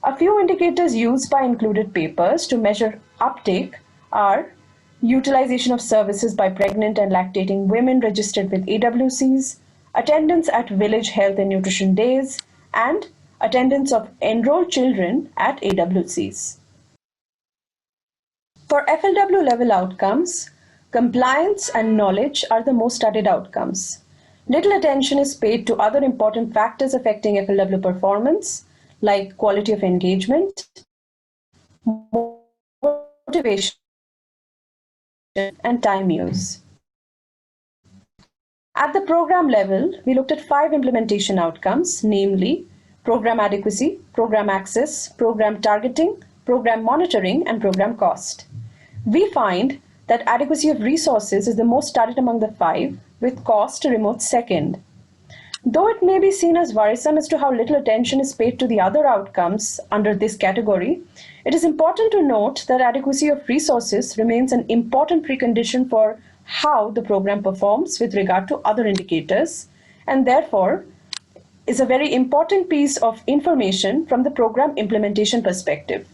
A few indicators used by included papers to measure uptake are utilization of services by pregnant and lactating women registered with AWCs, attendance at village health and nutrition days, and attendance of enrolled children at AWCs. For FLW level outcomes, compliance and knowledge are the most studied outcomes. Little attention is paid to other important factors affecting FLW performance, like quality of engagement, motivation, and time use. At the program level, we looked at 5 implementation outcomes, namely program adequacy, program access, program targeting, program monitoring, and program cost. We find that adequacy of resources is the most studied among the five, with cost a remote second. Though it may be seen as worrisome as to how little attention is paid to the other outcomes under this category, it is important to note that adequacy of resources remains an important precondition for how the program performs with regard to other indicators, and therefore is a very important piece of information from the program implementation perspective.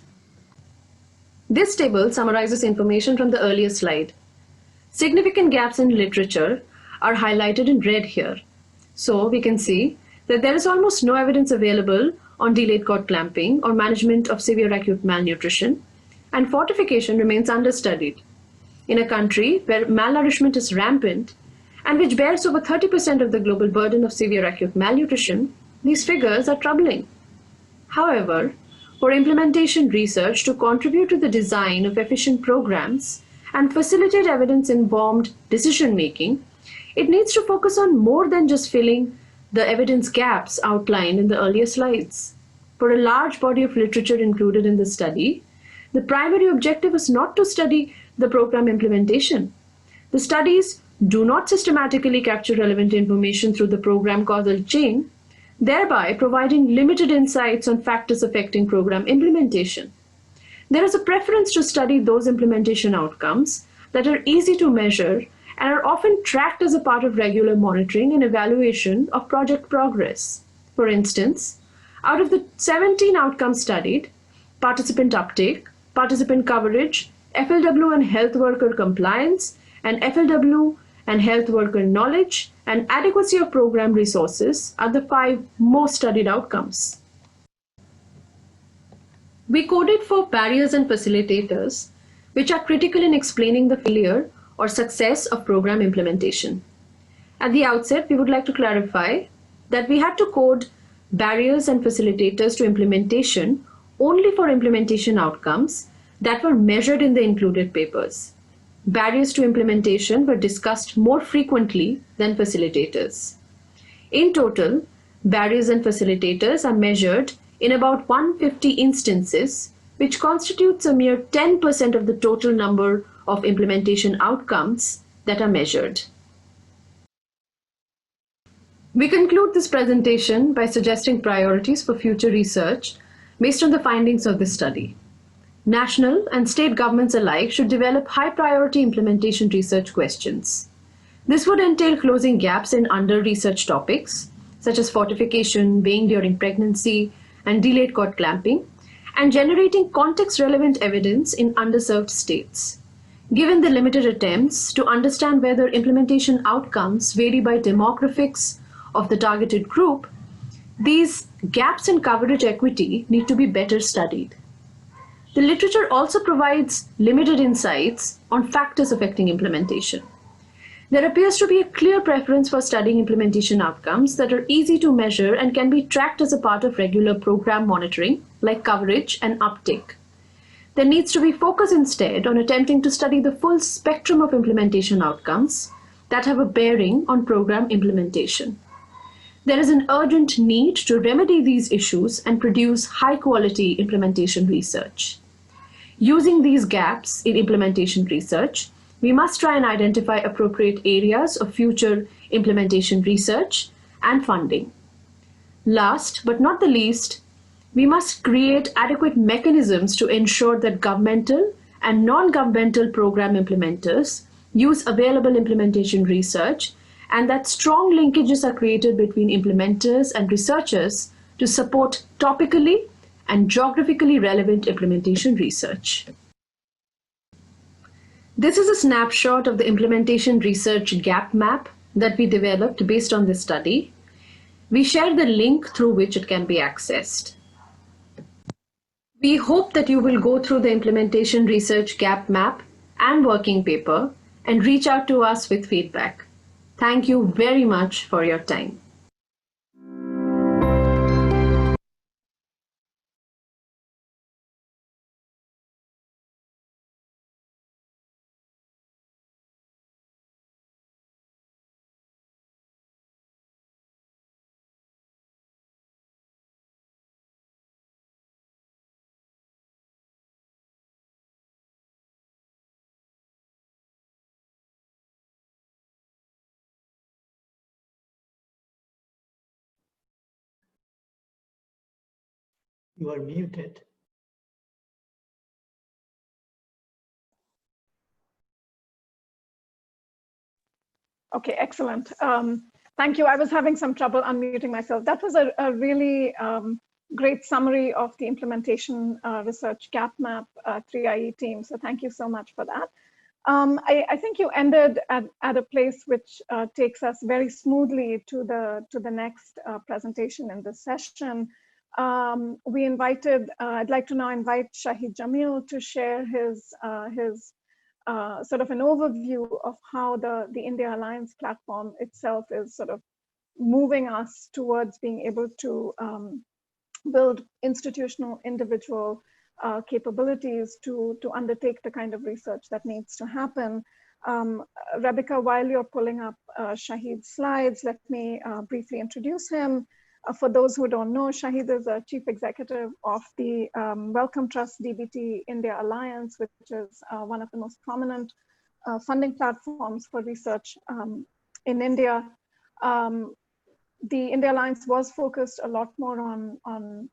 This table summarizes information from the earlier slide. Significant gaps in literature are highlighted in red here. So we can see that there is almost no evidence available on delayed cord clamping or management of severe acute malnutrition, and fortification remains understudied. In a country where malnourishment is rampant and which bears over 30% of the global burden of severe acute malnutrition, these figures are troubling. However, for implementation research to contribute to the design of efficient programs and facilitate evidence-informed decision-making, it needs to focus on more than just filling the evidence gaps outlined in the earlier slides. For a large body of literature included in the study, the primary objective is not to study the program implementation. The studies do not systematically capture relevant information through the program causal chain, thereby providing limited insights on factors affecting program implementation. There is a preference to study those implementation outcomes that are easy to measure and are often tracked as a part of regular monitoring and evaluation of project progress. For instance, out of the 17 outcomes studied, participant uptake, participant coverage, FLW and health worker compliance, and FLW and health worker knowledge, and adequacy of program resources are the 5 most studied outcomes. We coded for barriers and facilitators, which are critical in explaining the failure or success of program implementation. At the outset, we would like to clarify that we had to code barriers and facilitators to implementation only for implementation outcomes that were measured in the included papers. Barriers to implementation were discussed more frequently than facilitators. In total, barriers and facilitators are measured in about 150 instances, which constitutes a mere 10% of the total number of implementation outcomes that are measured. We conclude this presentation by suggesting priorities for future research based on the findings of this study. National and state governments alike should develop high-priority implementation research questions. This would entail closing gaps in under-researched topics, such as fortification, weighing during pregnancy, and delayed cord clamping, and generating context-relevant evidence in underserved states. Given the limited attempts to understand whether implementation outcomes vary by demographics of the targeted group, these gaps in coverage equity need to be better studied. The literature also provides limited insights on factors affecting implementation. There appears to be a clear preference for studying implementation outcomes that are easy to measure and can be tracked as a part of regular program monitoring, like coverage and uptake. There needs to be focus instead on attempting to study the full spectrum of implementation outcomes that have a bearing on program implementation. There is an urgent need to remedy these issues and produce high-quality implementation research. Using these gaps in implementation research, we must try and identify appropriate areas of future implementation research and funding. Last but not the least, we must create adequate mechanisms to ensure that governmental and non-governmental program implementers use available implementation research and that strong linkages are created between implementers and researchers to support topically and geographically relevant implementation research. This is a snapshot of the implementation research gap map that we developed based on this study. We share the link through which it can be accessed. We hope that you will go through the implementation research gap map and working paper and reach out to us with feedback. Thank you very much for your time. You are muted. Okay, excellent. Thank you. I was having some trouble unmuting myself. That was a really great summary of the implementation research gap map 3IE team. So thank you so much for that. I think you ended at a place which takes us very smoothly to the next presentation in this session. We invited, I'd like to now invite Shahid Jameel to share his sort of an overview of how the India Alliance platform itself is sort of moving us towards being able to build institutional, individual capabilities to undertake the kind of research that needs to happen. Rebecca, while you're pulling up Shahid's slides, let me briefly introduce him. For those who don't know, Shahid is a chief executive of the Wellcome Trust DBT India Alliance, which is one of the most prominent funding platforms for research in India. The India Alliance was focused a lot more on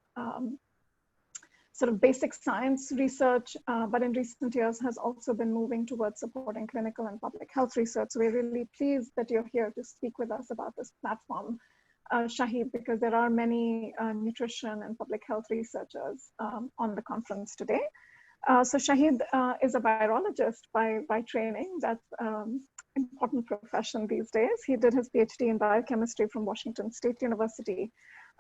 sort of basic science research, but in recent years has also been moving towards supporting clinical and public health research. So we're really pleased that you're here to speak with us about this platform, Shahid, because there are many nutrition and public health researchers on the conference today. So Shahid is a virologist by training. That's important profession these days. He did his PhD in biochemistry from Washington State University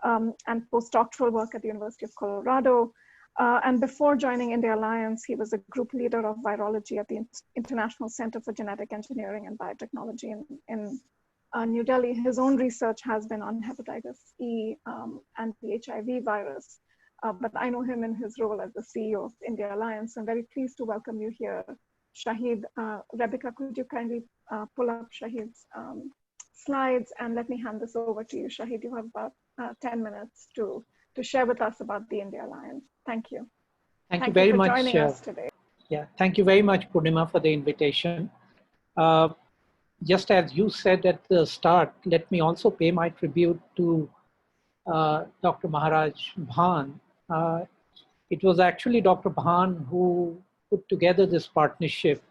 and postdoctoral work at the University of Colorado. And before joining India Alliance, he was a group leader of virology at the International Center for Genetic Engineering and Biotechnology in New Delhi. His own research has been on hepatitis E and the HIV virus. But I know him in his role as the CEO of India Alliance. I'm very pleased to welcome you here, Shahid. Rebecca, could you kindly pull up Shahid's slides and let me hand this over to you. Shahid, you have about 10 minutes to share with us about the India Alliance. Thank you. Thank you very for much. Joining us today. Yeah, thank you very much, Purnima, for the invitation. Just as you said at the start, let me also pay my tribute to Dr. Maharaj Bhan. It was actually Dr. Bhan who put together this partnership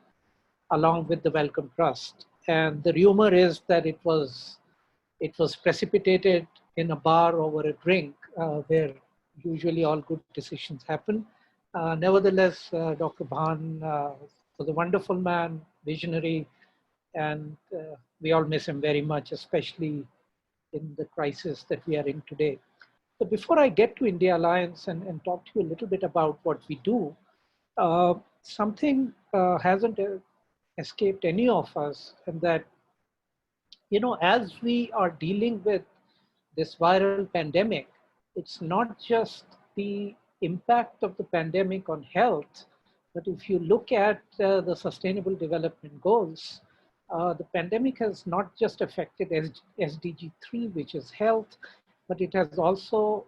along with the Wellcome Trust. And the rumor is that it was precipitated in a bar over a drink where usually all good decisions happen. Nevertheless, Dr. Bhan was a wonderful man, visionary, and we all miss him very much, especially in the crisis that we are in today. So before I get to India Alliance and talk to you a little bit about what we do, something hasn't escaped any of us, and that, you know, as we are dealing with this viral pandemic, it's not just the impact of the pandemic on health, but if you look at the Sustainable Development Goals, the pandemic has not just affected SDG 3, which is health, but it has also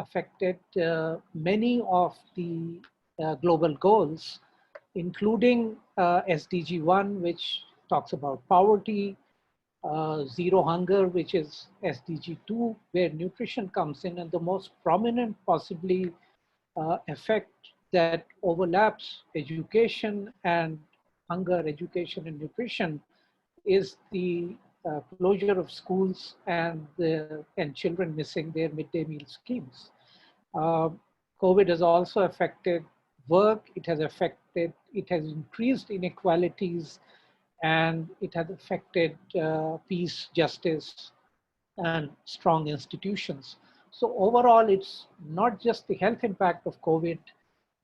affected many of the global goals, including SDG 1, which talks about poverty, zero hunger, which is SDG 2, where nutrition comes in, and the most prominent possibly effect that overlaps education and hunger, education and nutrition is the closure of schools and children missing their midday meal schemes. COVID has also affected work. It has increased inequalities, and it has affected peace, justice, and strong institutions. So overall, it's not just the health impact of COVID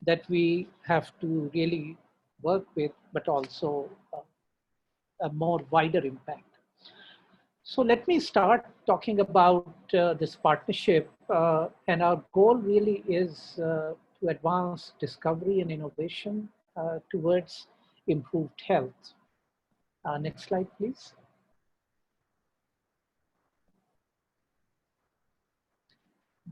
that we have to really work with, but also a more wider impact. So let me start talking about this partnership, and our goal really is to advance discovery and innovation towards improved health. Next slide, please.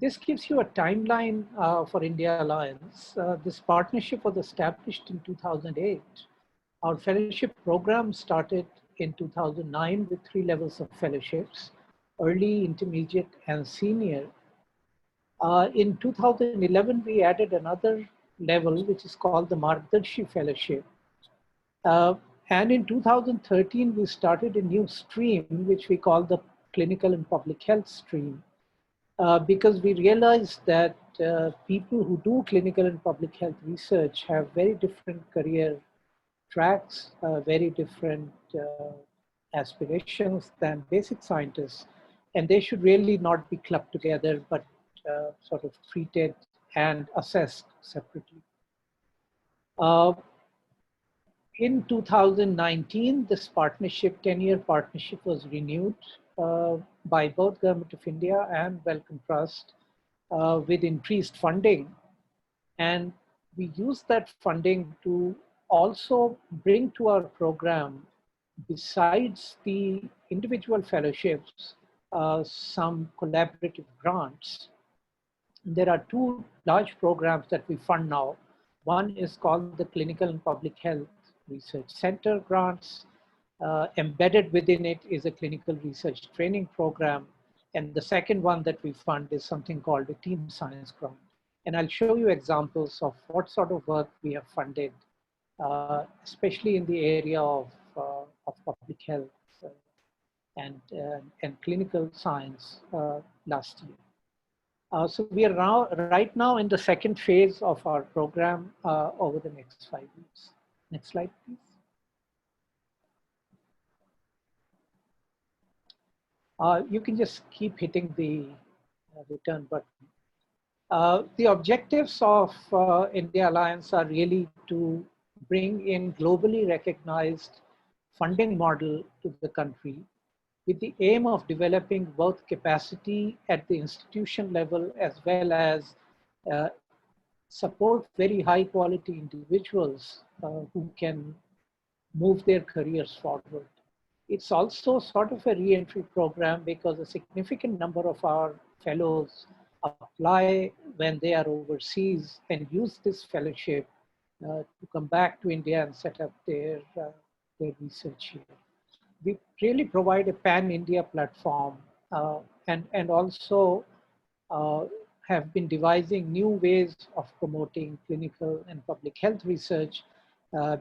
This gives you a timeline for India Alliance. This partnership was established in 2008. Our fellowship program started in 2009 with 3 levels of fellowships: early, intermediate, and senior. In 2011, we added another level, which is called the Margdarshi Fellowship. And in 2013, we started a new stream, which we call the Clinical and Public Health stream, because we realized that people who do clinical and public health research have very different career tracks, very different aspirations than basic scientists, and they should really not be clubbed together, but sort of treated and assessed separately. In 2019, this partnership, 10-year partnership, was renewed by both Government of India and Wellcome Trust with increased funding. And we use that funding to also bring to our program, besides the individual fellowships, some collaborative grants. There are two large programs that we fund now. One is called the Clinical and Public Health Research Center grants. Embedded within it is a clinical research training program. And the second one that we fund is something called a team science grant. And I'll show you examples of what sort of work we have funded, especially in the area of public health and clinical science last year. So we are right now in the second phase of our program over the next 5 years. Next slide, please. You can just keep hitting the return button. The objectives of India Alliance are really to bring in globally recognized funding model to the country with the aim of developing both capacity at the institution level as well as support very high quality individuals who can move their careers forward. It's also sort of a re-entry program because a significant number of our fellows apply when they are overseas and use this fellowship to come back to India and set up their research here. We really provide a pan-India platform and also have been devising new ways of promoting clinical and public health research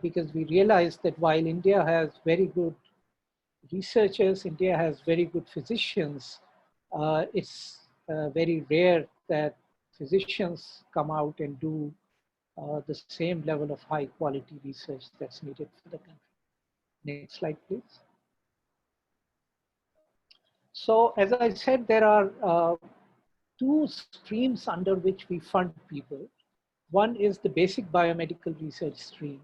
because we realize that while India has very good researchers, India has very good physicians, it's very rare that physicians come out and do the same level of high quality research that's needed for the country. Next slide, please. So as I said, there are two streams under which we fund people. One is the basic biomedical research stream,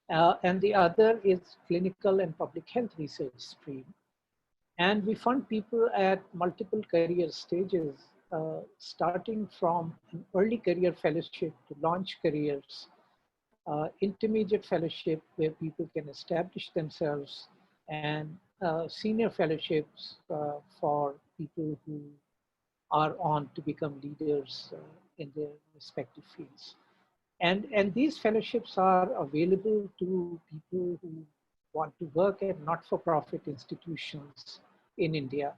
and the other is clinical and public health research stream. And we fund people at multiple career stages, starting from an early career fellowship to launch careers, intermediate fellowship where people can establish themselves, and senior fellowships for people who are on to become leaders in their respective fields. And these fellowships are available to people who want to work at not-for-profit institutions in India,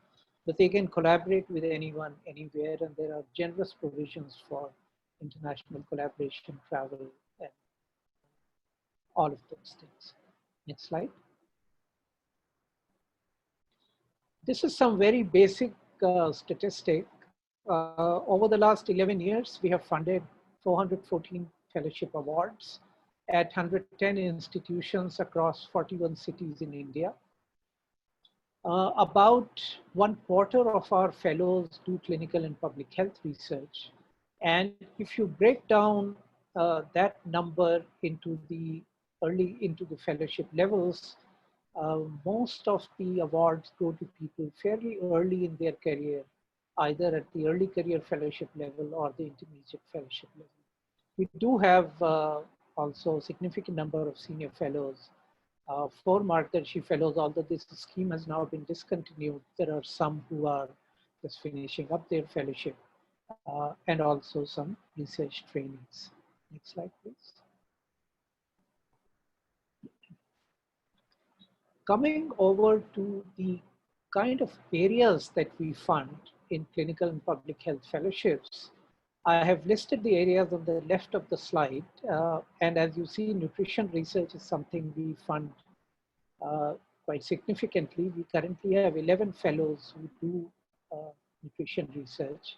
but they can collaborate with anyone, anywhere, and there are generous provisions for international collaboration, travel, and all of those things. Next slide. This is some very basic statistic. Over the last 11 years, we have funded 414 fellowship awards at 110 institutions across 41 cities in India. About 1/4 of our fellows do clinical and public health research. And if you break down that number into the fellowship levels, most of the awards go to people fairly early in their career, either at the early career fellowship level or the intermediate fellowship level. We do have also a significant number of senior fellows. 4 Margdarshi fellows, although this scheme has now been discontinued, there are some who are just finishing up their fellowship and also some research trainees. Next slide, please. Coming over to the kind of areas that we fund in clinical and public health fellowships, I have listed the areas on the left of the slide. And as you see, nutrition research is something we fund quite significantly. We currently have 11 fellows who do nutrition research.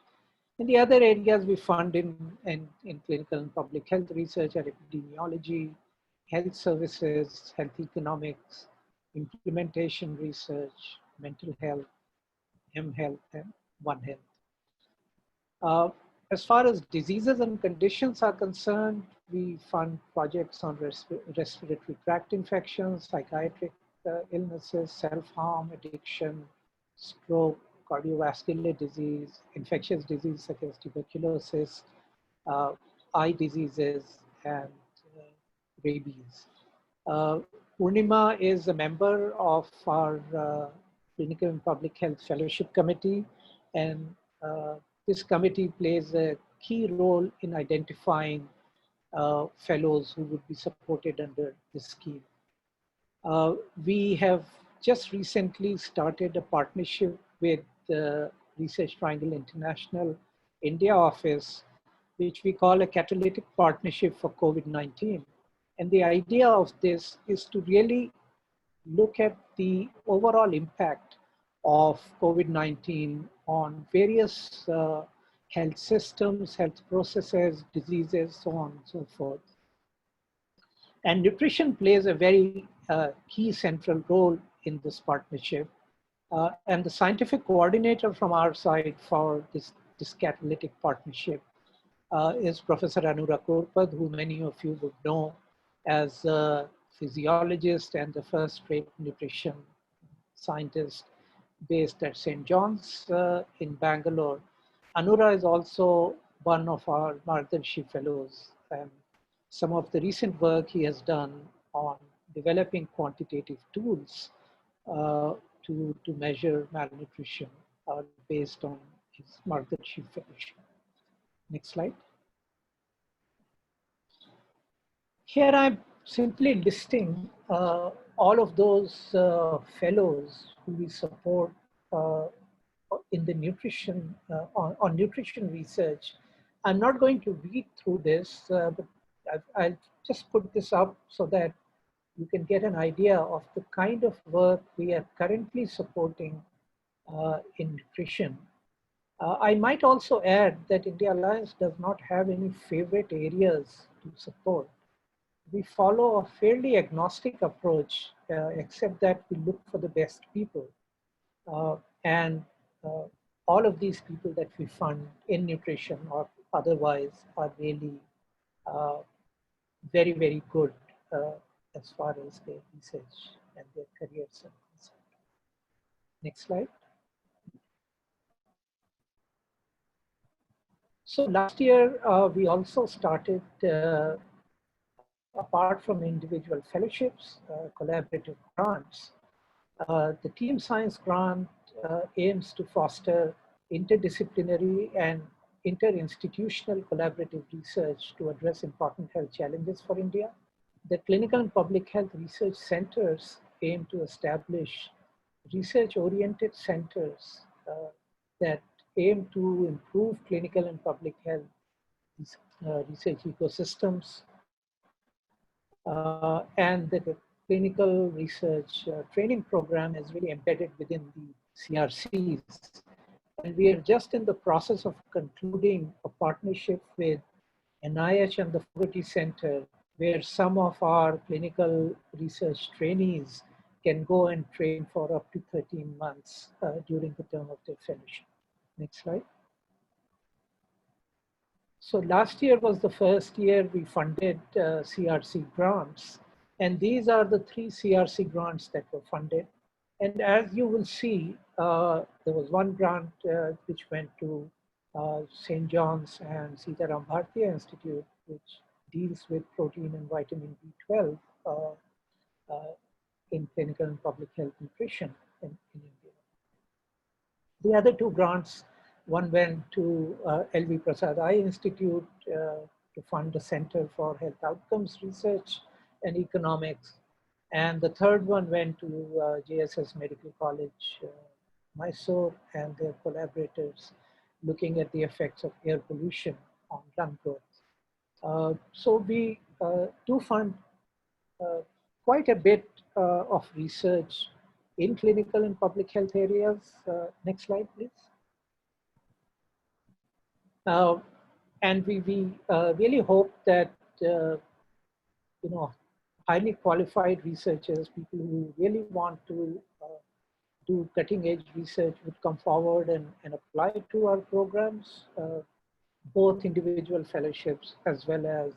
And the other areas we fund in clinical and public health research are epidemiology, health services, health economics, implementation research, mental health, health, and One Health. As far as diseases and conditions are concerned, we fund projects on respiratory tract infections, psychiatric illnesses, self-harm, addiction, stroke, cardiovascular disease, infectious disease such as tuberculosis, eye diseases, and rabies. Purnima is a member of our Clinical and Public Health Fellowship Committee, and this committee plays a key role in identifying fellows who would be supported under this scheme. We have just recently started a partnership with the Research Triangle International India office, which we call a catalytic partnership for COVID-19. And the idea of this is to really look at the overall impact of COVID-19 on various health systems, health processes, diseases, so on and so forth. And nutrition plays a very key central role in this partnership. And the scientific coordinator from our side for this catalytic partnership is Professor Anura Korpad, who many of you would know as a physiologist and the first-rate nutrition scientist based at St. John's in Bangalore. Anura is also one of our Margdarshi fellows, and some of the recent work he has done on developing quantitative tools to measure malnutrition are based on his Margdarshi fellowship. Next slide. Here I'm simply listing all of those fellows who we support in the nutrition, on nutrition research. I'm not going to read through this, but I'll just put this up so that you can get an idea of the kind of work we are currently supporting in nutrition. I might also add that India Alliance does not have any favorite areas to support. We follow a fairly agnostic approach, except that we look for the best people. And all of these people that we fund in nutrition or otherwise are really very, very good as far as their research and their careers are concerned. Next slide. So last year, we also started, apart from individual fellowships, collaborative grants. The Team Science Grant aims to foster interdisciplinary and interinstitutional collaborative research to address important health challenges for India. The Clinical and Public Health Research Centers aim to establish research-oriented centers that aim to improve clinical and public health research ecosystems. And the clinical research training program is really embedded within the CRCs. And we are just in the process of concluding a partnership with NIH and the Fogarty Center, where some of our clinical research trainees can go and train for up to 13 months during the term of their fellowship. Next slide. So last year was the first year we funded CRC grants. And these are the 3 CRC grants that were funded. And as you will see, there was one grant which went to St. John's and Sitaram Bhartiya Institute, which deals with protein and vitamin B12 in clinical and public health nutrition in India. The other 2 grants, one went to L.V. Prasad Eye Institute to fund the Center for Health Outcomes Research and Economics. And the third one went to JSS Medical College, Mysore, and their collaborators looking at the effects of air pollution run growth. So we do fund quite a bit of research in clinical and public health areas. Next slide, please. And we really hope that highly qualified researchers, people who really want to do cutting-edge research, would come forward and apply to our programs, both individual fellowships as well as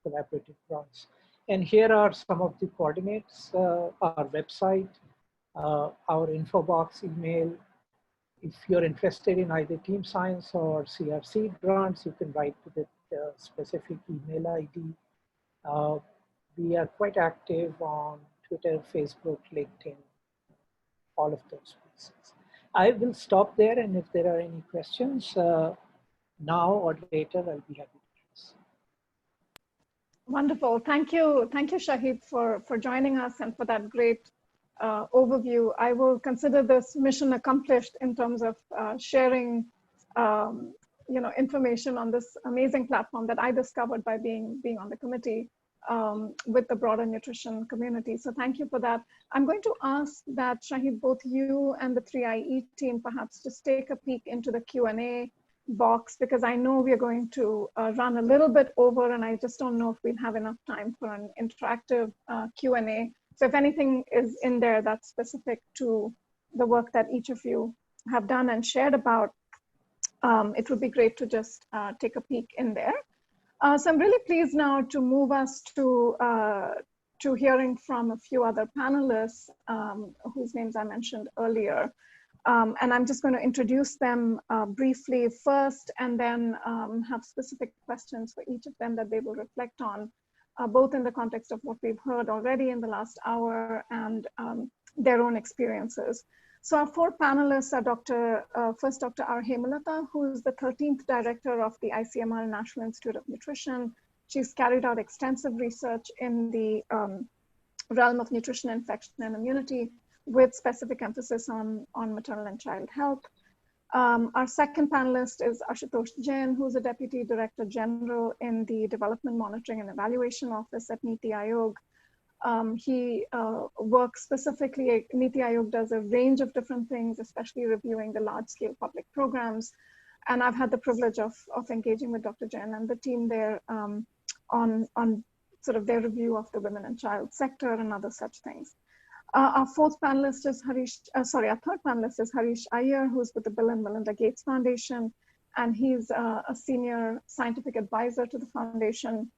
collaborative grants. And here are some of the coordinates: our website, our info box email. If you're interested in either team science or CRC grants, you can write to the specific email ID. We are quite active on Twitter, Facebook, LinkedIn, all of those places. I will stop there, and if there are any questions now or later, I'll be happy to answer. Wonderful. Thank you, Shahid, for joining us and for that great overview. I will consider this mission accomplished in terms of sharing, information on this amazing platform that I discovered by being on the committee with the broader nutrition community. So thank you for that. I'm going to ask that Shahid, both you and the 3IE team perhaps just take a peek into the Q&A box, because I know we're going to run a little bit over, and I just don't know if we'll have enough time for an interactive Q&A. So if anything is in there that's specific to the work that each of you have done and shared about, it would be great to just take a peek in there. So I'm really pleased now to move us to hearing from a few other panelists whose names I mentioned earlier. And I'm just going to introduce them briefly first, and then have specific questions for each of them that they will reflect on, both in the context of what we've heard already in the last hour and their own experiences. So our four panelists are first Dr. R. Hemalatha, who is the 13th director of the ICMR National Institute of Nutrition. She's carried out extensive research in the realm of nutrition, infection, and immunity, with specific emphasis on maternal and child health. Our second panelist is Ashutosh Jain, who's a Deputy Director General in the Development Monitoring and Evaluation Office at NITI Aayog. He works specifically, NITI Aayog does a range of different things, especially reviewing the large-scale public programs. And I've had the privilege of engaging with Dr. Jain and the team there on sort of their review of the women and child sector and other such things. Our third panelist is Harish Iyer, who's with the Bill and Melinda Gates Foundation, and he's a senior scientific advisor to the foundation,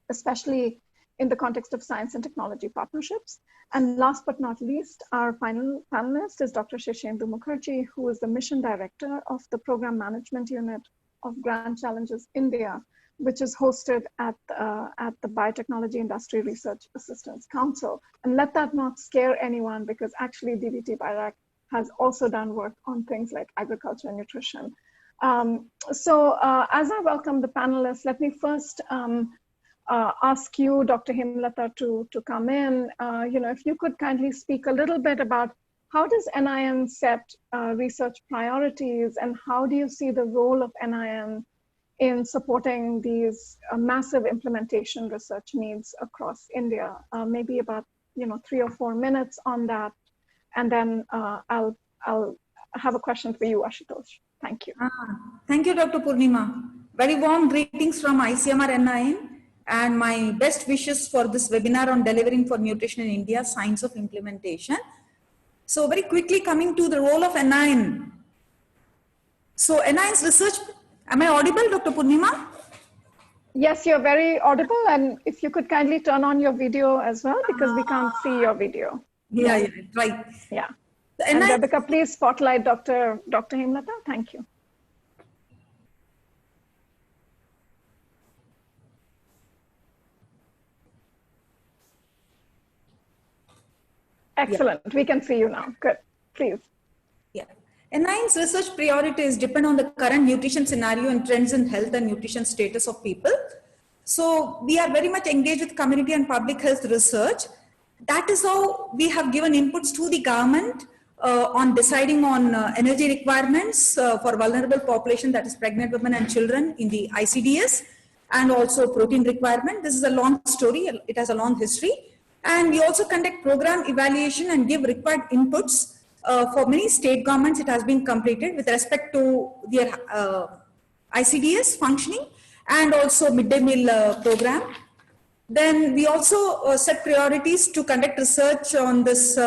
especially in the context of science and technology partnerships. And last but not least, our final panelist is Dr. Shirshendu Mukherjee, who is the mission director of the program management unit of Grand Challenges India, which is hosted at the Biotechnology Industry Research Assistance Council. And let that not scare anyone, because actually DBT Bairak has also done work on things like agriculture and nutrition. So as I welcome the panelists, let me first ask you, Dr. Hemalatha, to come in. If you could kindly speak a little bit about how does NIN set research priorities, and how do you see the role of NIN in supporting these massive implementation research needs across India? Maybe about 3 or 4 minutes on that, and then I'll have a question for you, Ashutosh. Thank you. Thank you, Dr. Purnima. Very warm greetings from ICMR NIN, and my best wishes for this webinar on delivering for nutrition in India, science of implementation. So very quickly coming to the role of NIN. So NIN's research, am I audible, Dr. Purnima? Yes, you're very audible, and if you could kindly turn on your video as well, because we can't see your video. Yeah, right. Yeah. And Rebecca, please spotlight Dr. Hemalatha. Thank you. Excellent. Yeah. We can see you now. Good. Please. Yeah. NIN's research priorities depend on the current nutrition scenario and trends in health and nutrition status of people. So we are very much engaged with community and public health research. That is how we have given inputs to the government on deciding on energy requirements for vulnerable population, that is pregnant women and children in the ICDS, and also protein requirement. This is a long story, it has a long history. And we also conduct program evaluation and give required inputs. For many state governments, it has been completed with respect to their ICDS functioning and also midday meal program. Then we also set priorities to conduct research on this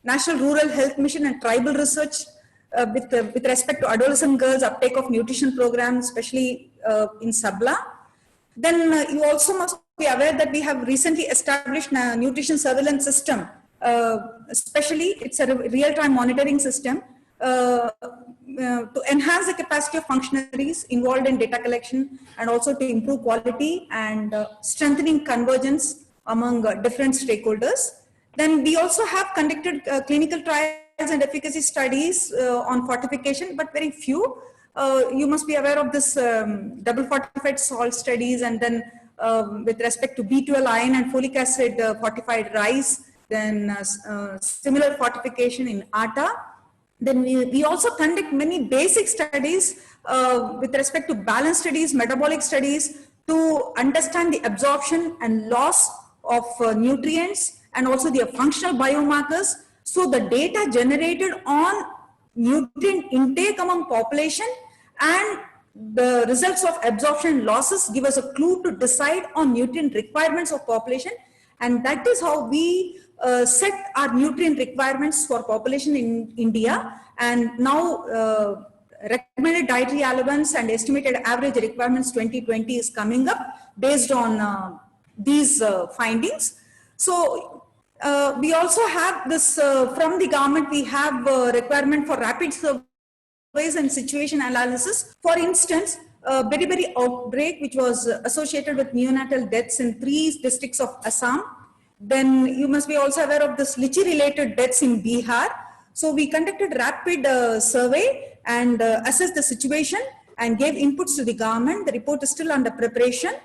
National Rural Health Mission and tribal research with respect to adolescent girls uptake of nutrition programs, especially in Sabla. Then you also must be aware that we have recently established a nutrition surveillance system, especially it's a real-time monitoring system to enhance the capacity of functionaries involved in data collection and also to improve quality and strengthening convergence among different stakeholders. Then we also have conducted clinical trials and efficacy studies on fortification, but very few. You must be aware of this double fortified salt studies, and then with respect to B12 iron and folic acid fortified rice, then similar fortification in atta. Then we also conduct many basic studies with respect to balance studies, metabolic studies to understand the absorption and loss of nutrients and also the functional biomarkers. So the data generated on nutrient intake among population and the results of absorption losses give us a clue to decide on nutrient requirements of population. And that is how we set our nutrient requirements for population in India. And now recommended dietary allowance and estimated average requirements 2020 is coming up based on these findings. So we also have this from the government, we have a requirement for rapid surveys and situation analysis. For instance, beriberi outbreak, which was associated with neonatal deaths in 3 districts of Assam. Then you must be also aware of this lychee related deaths in Bihar. So we conducted rapid survey and assessed the situation and gave inputs to the government. The report is still under preparation.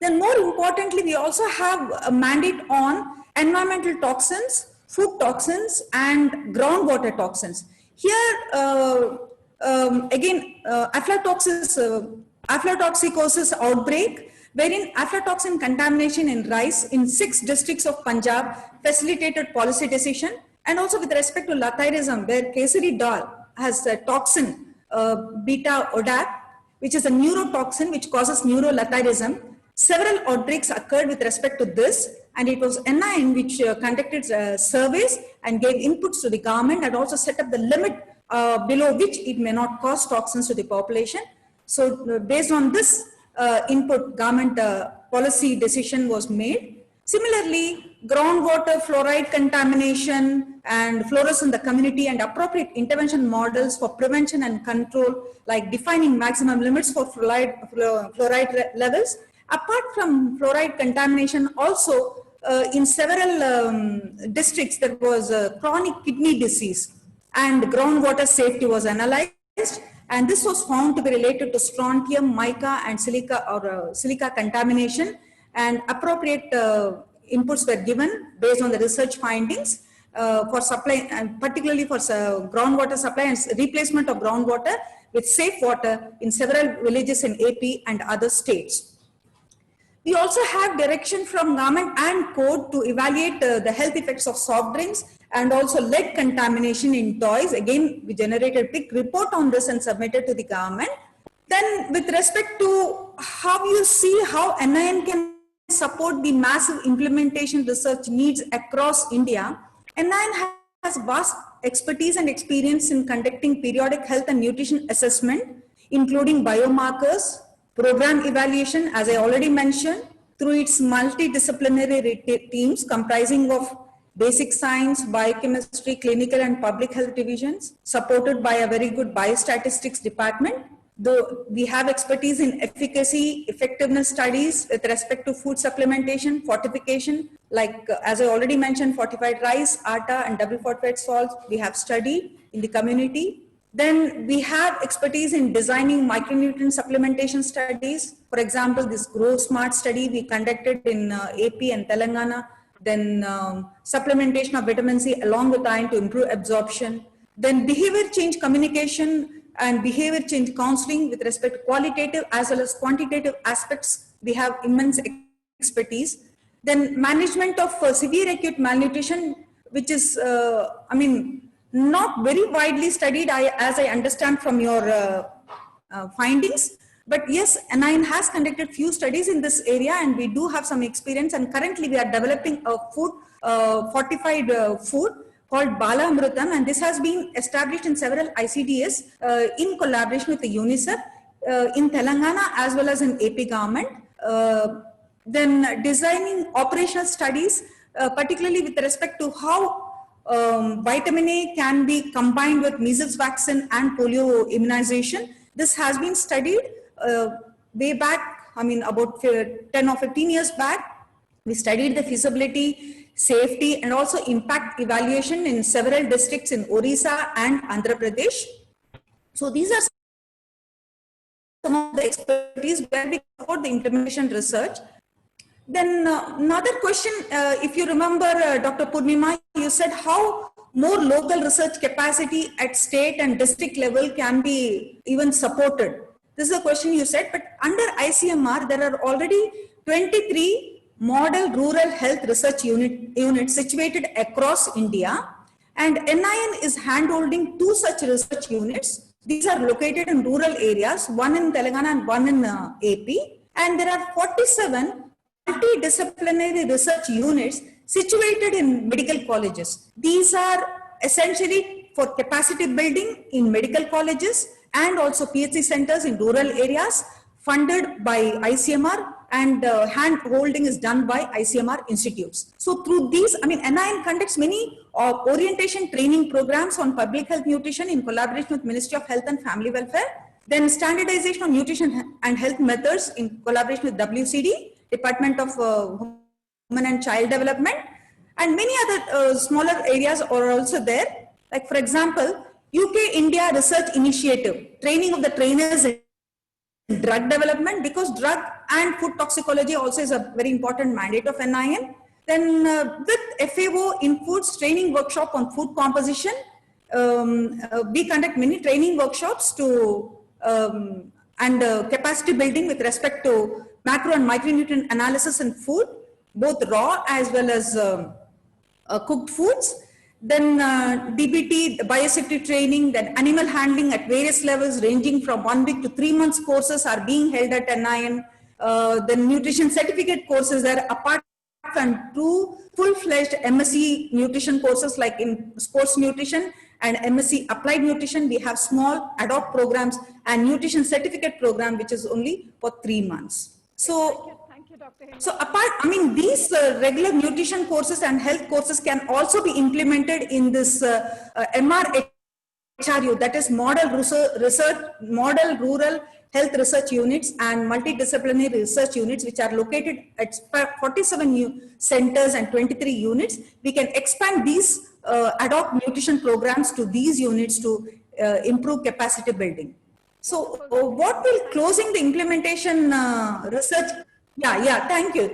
Then more importantly, we also have a mandate on environmental toxins, food toxins, and groundwater toxins. Here, again, aflatoxicosis outbreak, wherein aflatoxin contamination in rice in 6 districts of Punjab facilitated policy decision. And also with respect to lathyrism, where kesari dal has a toxin, beta-ODAC, which is a neurotoxin which causes neurolathyrism. Several outbreaks occurred with respect to this, and it was NITI which conducted surveys and gave inputs to the government and also set up the limit below which it may not cause toxins to the population. So based on this input, government policy decision was made. Similarly, groundwater fluoride contamination and fluorescence in the community and appropriate intervention models for prevention and control, like defining maximum limits for fluoride levels. Apart from fluoride contamination, also in several districts there was chronic kidney disease and groundwater safety was analyzed, and this was found to be related to strontium, mica and silica contamination, and appropriate inputs were given based on the research findings for supply, and particularly for groundwater supply and replacement of groundwater with safe water in several villages in AP and other states. We also have direction from government and code to evaluate the health effects of soft drinks and also lead contamination in toys. Again, we generated a big report on this and submitted to the government. Then with respect to how you see how NIM can support the massive implementation research needs across India, NIM has vast expertise and experience in conducting periodic health and nutrition assessment, including biomarkers, program evaluation, as I already mentioned, through its multidisciplinary teams comprising of basic science, biochemistry, clinical and public health divisions, supported by a very good biostatistics department. Though we have expertise in efficacy, effectiveness studies with respect to food supplementation, fortification, like as I already mentioned, fortified rice, atta and double fortified salt, we have studied in the community. Then we have expertise in designing micronutrient supplementation studies. For example, this Grow Smart study we conducted in AP and Telangana then supplementation of vitamin C along with iron to improve absorption, then behavior change communication and behavior change counseling with respect to qualitative as well as quantitative aspects. We have immense expertise. Then management of severe acute malnutrition, which is, not very widely studied, as I understand from your findings. But yes, NIN has conducted few studies in this area and we do have some experience, and currently we are developing a food, fortified food called Bala Amrutam, and this has been established in several ICDS in collaboration with the UNICEF in Telangana as well as in AP government. Then designing operational studies, particularly with respect to how vitamin A can be combined with measles vaccine and polio immunization. This has been studied way back, about 10 or 15 years back. We studied the feasibility, safety, and also impact evaluation in several districts in Orissa and Andhra Pradesh. So these are some of the expertise where we support the implementation research. Then another question, if you remember, Dr. Purnima, you said how more local research capacity at state and district level can be even supported. This is a question you said, but under ICMR, there are already 23 model rural health research units situated across India, and NIN is handholding 2 such research units. These are located in rural areas, one in Telangana and one in AP, and there are 47 multidisciplinary research units situated in medical colleges. These are essentially for capacity building in medical colleges and also PHC centers in rural areas, funded by ICMR, and hand holding is done by ICMR institutes. So through these, NIN conducts many orientation training programs on public health nutrition in collaboration with Ministry of Health and Family Welfare, then standardization of nutrition and health methods in collaboration with WCD, Department of Women and Child Development, and many other smaller areas are also there. Like for example, UK-India Research Initiative, training of the trainers in drug development, because drug and food toxicology also is a very important mandate of NIN. Then with FAO in foods training workshop on food composition, we conduct many training workshops to and capacity building with respect to macro and micronutrient analysis in food, both raw as well as cooked foods. Then DBT, biosafety training, then animal handling at various levels ranging from 1 week to 3 months courses are being held at NIN. Then nutrition certificate courses are apart from 2 full-fledged MSc nutrition courses like in sports nutrition and MSc applied nutrition. We have small ad hoc programs and nutrition certificate program which is only for 3 months. So, Thank you, Dr. Hemalatha. So apart, these regular nutrition courses and health courses can also be implemented in this MRHRU, that is Model Rural Health Research Units and Multidisciplinary Research Units, which are located at 47 centers and 23 units. We can expand these ad hoc nutrition programs to these units to improve capacity building. So what will closing the implementation research? Yeah, thank you.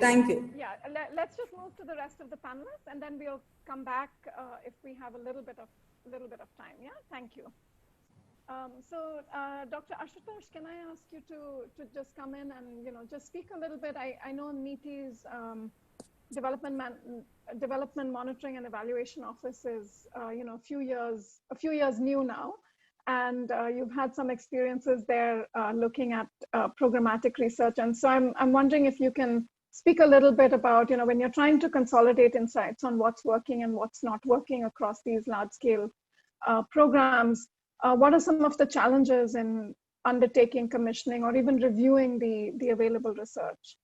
Yeah, let's just move to the rest of the panelists and then we'll come back if we have a little bit of time. Yeah, thank you. So Dr. Ashutosh, can I ask you to just come in and just speak a little bit? I know NITI's development monitoring and evaluation office is a few years new now. And you've had some experiences there looking at programmatic research. And so I'm wondering if you can speak a little bit about, when you're trying to consolidate insights on what's working and what's not working across these large scale programs, what are some of the challenges in undertaking, commissioning, or even reviewing the available research?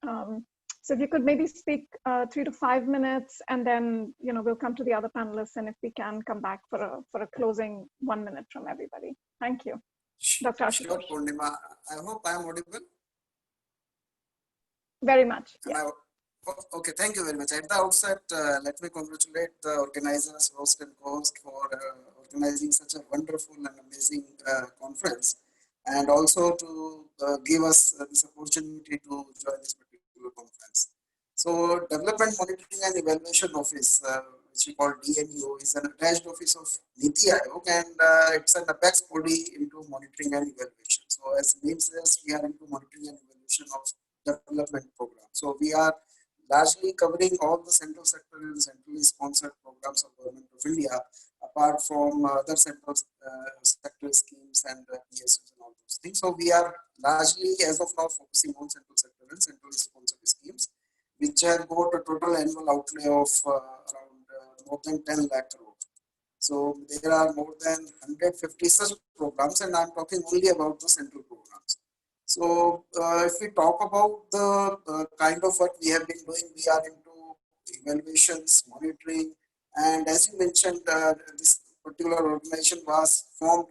So if you could maybe speak 3 to 5 minutes, and then we'll come to the other panelists, and if we can come back for a closing 1 minute from everybody. Thank you, Dr. Ashutosh. Sure, Purnima. I hope I am audible. Very much. Yeah. Okay, thank you very much. At the outset, let me congratulate the organizers, host and co-host, for organizing such a wonderful and amazing conference, and also to give us this opportunity to join this particular conference. So Development Monitoring and Evaluation Office, which we call DMEO, is an attached office of NITI Aayog, and it's an apex body into monitoring and evaluation. So as the name says, we are into monitoring and evaluation of development programs. So we are largely covering all the central sector and centrally sponsored programs of Government of India, apart from other central sector schemes and PSUs and all those things. So we are largely, as of now, focusing on central sector and centrally sponsored schemes, which have got a total annual outlay of around more than 10 lakh crore. So there are more than 150 such programs, and I'm talking only about the central programs. So if we talk about the kind of work we have been doing, we are into evaluations, monitoring, and as you mentioned, this particular organization was formed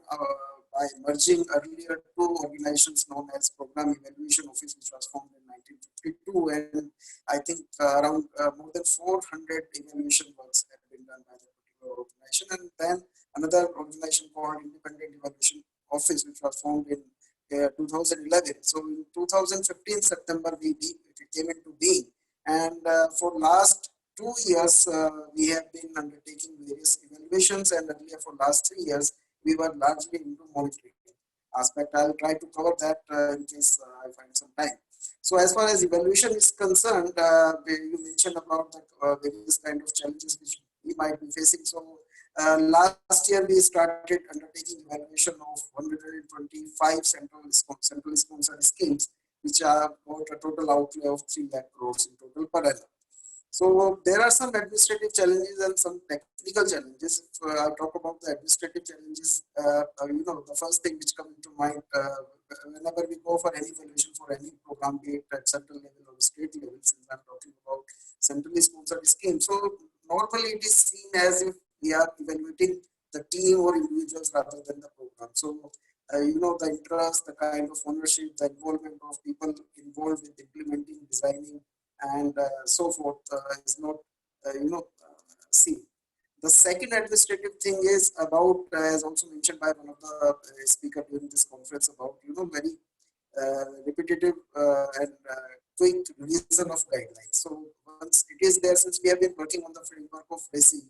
by merging earlier two organizations known as Program Evaluation Office, which was formed in 1952, and I think around more than 400 evaluation works have been done by the particular organization, and then another organization called Independent Evaluation Office, which was formed in 2011. So in 2015 September we came into being, and for last 2 years we have been undertaking various evaluations, and earlier for last 3 years we were largely into monitoring aspect. I'll try to cover that in case I find some time. So as far as evaluation is concerned, you mentioned about the various kind of challenges which we might be facing. So last year we started undertaking evaluation of 125 centrally sponsored schemes, which are got a total outlay of 3 lakh crores in total per annum. So there are some administrative challenges and some technical challenges. If I talk about the administrative challenges, the first thing which comes to mind whenever we go for any evaluation for any program, be it at central level or state level, since I'm talking about centrally sponsored schemes. So normally it is seen as if we are evaluating the team or individuals rather than the program. So the interest, the kind of ownership, the involvement of people involved with implementing, designing, and so forth is not seen. The second administrative thing is about, as also mentioned by one of the speakers during this conference, about very repetitive and quick revision of guidelines. So once it is there, since we have been working on the framework of RESI,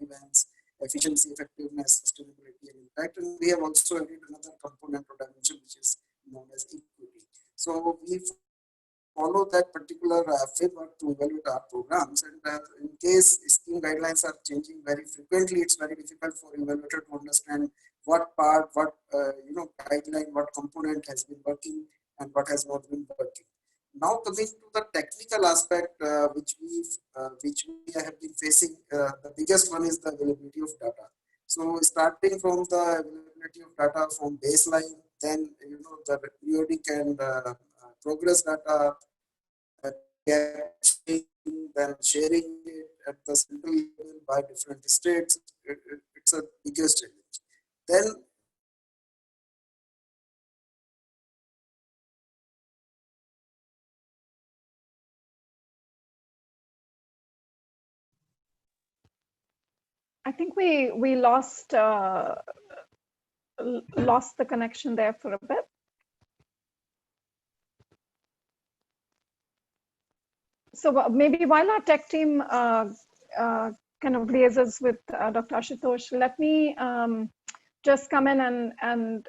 relevance, efficiency, effectiveness, sustainability, and impact, and we have also added another component or dimension which is known as equity. So we follow that particular framework to evaluate our programs, and in case scheme guidelines are changing very frequently, it's very difficult for evaluator to understand what part, what guideline, what component has been working and what has not been working. Now coming to the technical aspect, which we have been facing, the biggest one is the availability of data. So starting from the availability of data from baseline, then the periodic and progress data, then sharing it at the central level by different states, it's a biggest challenge. Then I think we lost the connection there for a bit. So maybe while our tech team kind of liaises with Dr. Ashutosh, let me just come in and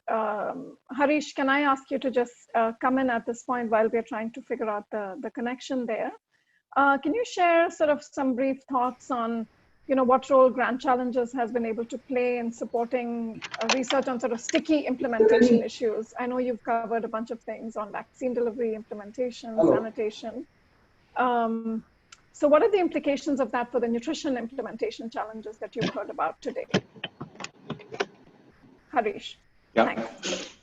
Harish, can I ask you to just come in at this point while we're trying to figure out the connection there? Can you share sort of some brief thoughts on what role Grand Challenges has been able to play in supporting research on sort of sticky implementation issues? I know you've covered a bunch of things on vaccine delivery, implementation, sanitation. So what are the implications of that for the nutrition implementation challenges that you've heard about today? Harish. Yeah. Thanks.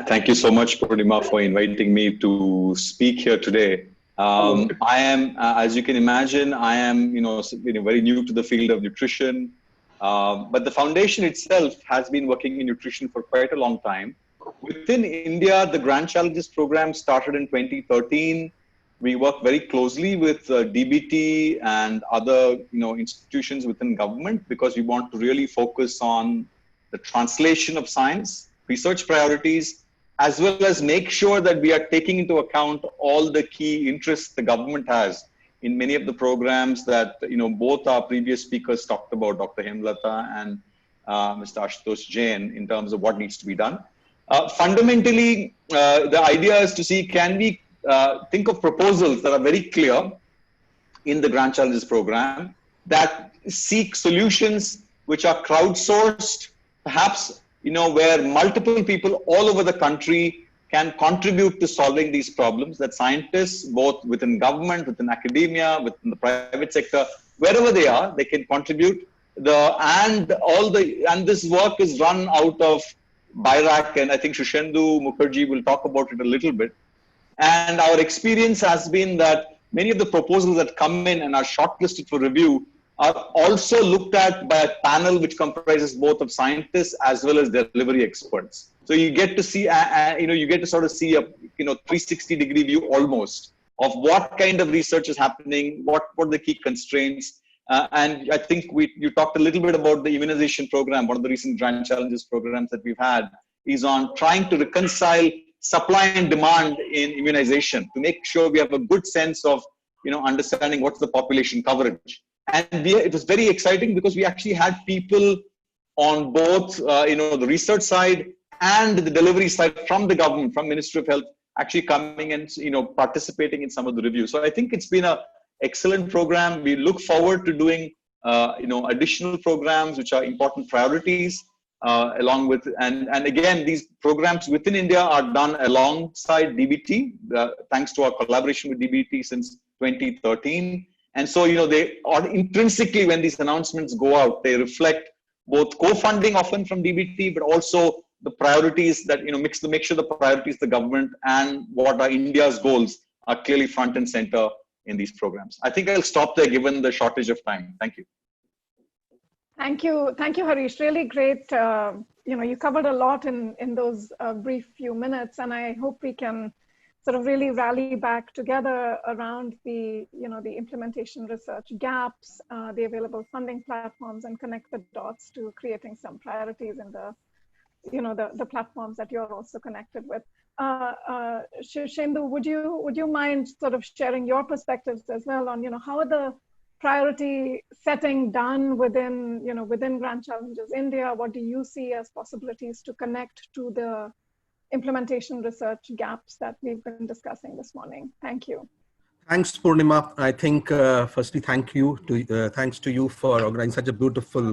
Thank you so much, Purnima, for inviting me to speak here today. I am, as you can imagine, I am, very new to the field of nutrition, but the foundation itself has been working in nutrition for quite a long time. Within India, the Grand Challenges program started in 2013. We work very closely with DBT and other, institutions within government because we want to really focus on the translation of science, research priorities, as well as make sure that we are taking into account all the key interests the government has in many of the programs that, both our previous speakers talked about, Dr. Hemalatha and Mr. Ashutosh Jain, in terms of what needs to be done. Fundamentally, the idea is to see, can we think of proposals that are very clear in the Grand Challenges program that seek solutions which are crowdsourced, perhaps, where multiple people all over the country can contribute to solving these problems, that scientists, both within government, within academia, within the private sector, wherever they are, they can contribute. And this work is run out of BIRAC, and I think Shirshendu, Mukherjee will talk about it a little bit. And our experience has been that many of the proposals that come in and are shortlisted for review are also looked at by a panel which comprises both of scientists as well as delivery experts. So you get to see, you get to sort of see a 360-degree view almost of what kind of research is happening, what are the key constraints. And I think you talked a little bit about the immunization program. One of the recent Grand Challenges programs that we've had is on trying to reconcile supply and demand in immunization to make sure we have a good sense of, understanding what's the population coverage. And it was very exciting because we actually had people on both, the research side and the delivery side from the government, from Ministry of Health, actually coming and, participating in some of the reviews. So I think it's been an excellent program. We look forward to doing, additional programs, which are important priorities, along with, and again, these programs within India are done alongside DBT, thanks to our collaboration with DBT since 2013. And so, they are intrinsically, when these announcements go out, they reflect both co-funding often from DBT, but also the priorities that, make sure the priorities, the government, and what are India's goals are clearly front and center in these programs. I think I'll stop there given the shortage of time. Thank you. Thank you, Harish. Really great. You covered a lot in those brief few minutes, and I hope we can sort of really rally back together around the, the implementation research gaps, the available funding platforms, and connect the dots to creating some priorities in the, the platforms that you're also connected with. Shirshendu, would you mind sort of sharing your perspectives as well on, how are the priority setting done within, within Grand Challenges India? What do you see as possibilities to connect to the implementation research gaps that we've been discussing this morning? Thank you. Thanks, Purnima. I think, firstly, thanks to you for organizing such a beautiful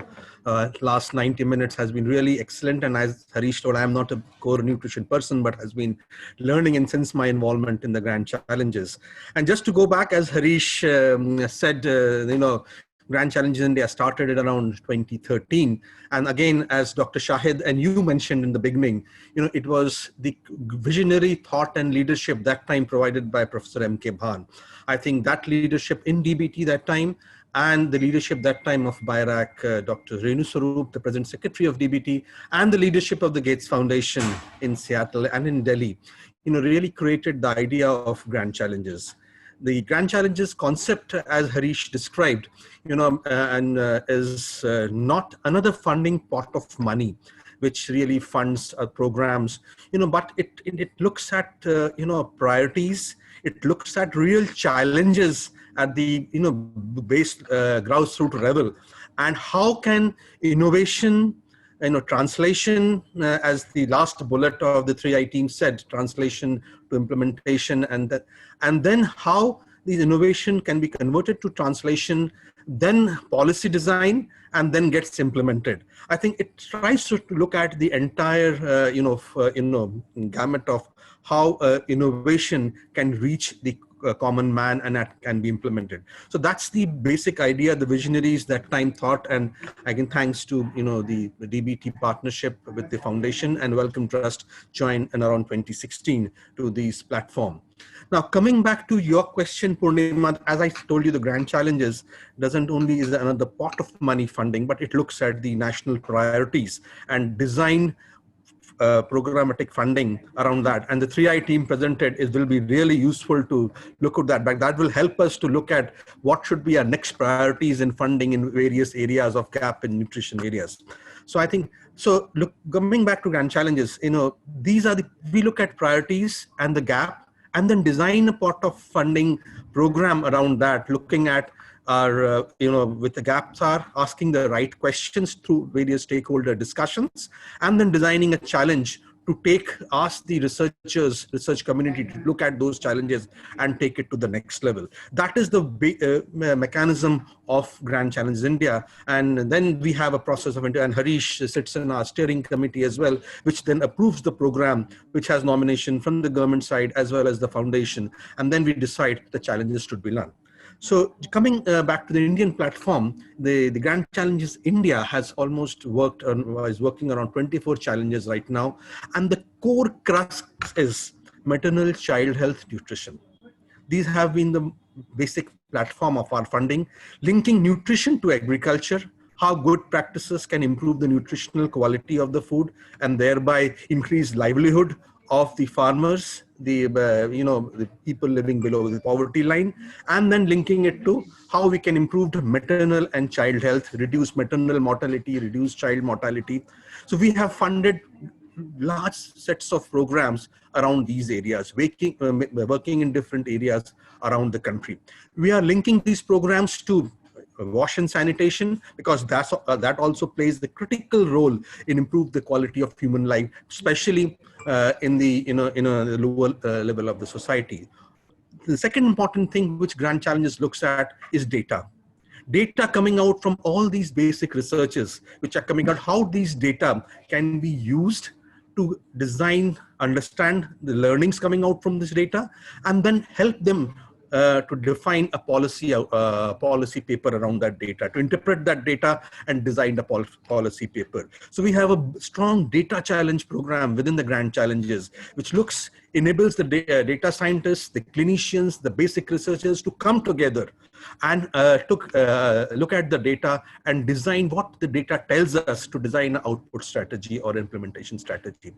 last 90 minutes. Has been really excellent. And as Harish told, I am not a core nutrition person, but has been learning and since my involvement in the Grand Challenges. And just to go back, as Harish said, Grand Challenges India started it around 2013. And again, as Dr. Shahid and you mentioned in the beginning, it was the visionary thought and leadership that time provided by Professor M.K. Bhan. I think that leadership in DBT that time and the leadership that time of BIRAC, Dr. Renu Swarup, the present secretary of DBT, and the leadership of the Gates Foundation in Seattle and in Delhi, really created the idea of Grand Challenges. The Grand Challenges concept, as Harish described, is not another funding pot of money, which really funds programs, but it looks at, priorities. It looks at real challenges at the, base grassroots level, and how can innovation, translation, as the last bullet of the 3I team said, translation to implementation, and then how the innovation can be converted to translation, then policy design, and then gets implemented. I think it tries to look at the entire, gamut of how innovation can reach the common man and that can be implemented. So that's the basic idea the visionaries that time thought, and again thanks to the DBT partnership with the foundation and Wellcome Trust joined in around 2016 to this platform. Now coming back to your question, Purnima, as I told you, the Grand Challenges doesn't only is another pot of money funding, but it looks at the national priorities and design programmatic funding around that. And the 3I team presented will be really useful to look at that. But that will help us to look at what should be our next priorities in funding in various areas of gap in nutrition areas. So I think, coming back to Grand Challenges, we look at priorities and the gap, and then design a pot of funding program around that, looking at our, with the gaps are asking the right questions through various stakeholder discussions, and then designing a challenge to ask the research community to look at those challenges and take it to the next level. That is the mechanism of Grand Challenges India. And then we have a process of, and Harish sits in our steering committee as well, which then approves the program, which has nomination from the government side as well as the foundation. And then we decide the challenges should be learned. So coming back to the Indian platform, the Grand Challenges India has almost is working around 24 challenges right now. And the core crux is maternal child health nutrition. These have been the basic platform of our funding, linking nutrition to agriculture, how good practices can improve the nutritional quality of the food and thereby increase livelihood of the farmers, the people living below the poverty line, and then linking it to how we can improve maternal and child health, reduce maternal mortality, reduce child mortality. So we have funded large sets of programs around these areas, working in different areas around the country. We are linking these programs to wash and sanitation, because that also plays the critical role in improve the quality of human life, especially in the lower level of the society. The second important thing which Grand Challenges looks at is data. Data coming out from all these basic researches which are coming out, how these data can be used to design, understand the learnings coming out from this data, and then help them to define a policy paper around that data, to interpret that data and design the policy paper. So we have a strong data challenge program within the Grand Challenges, which enables the data scientists, the clinicians, the basic researchers to come together and look at the data and design what the data tells us to design an output strategy or implementation strategy.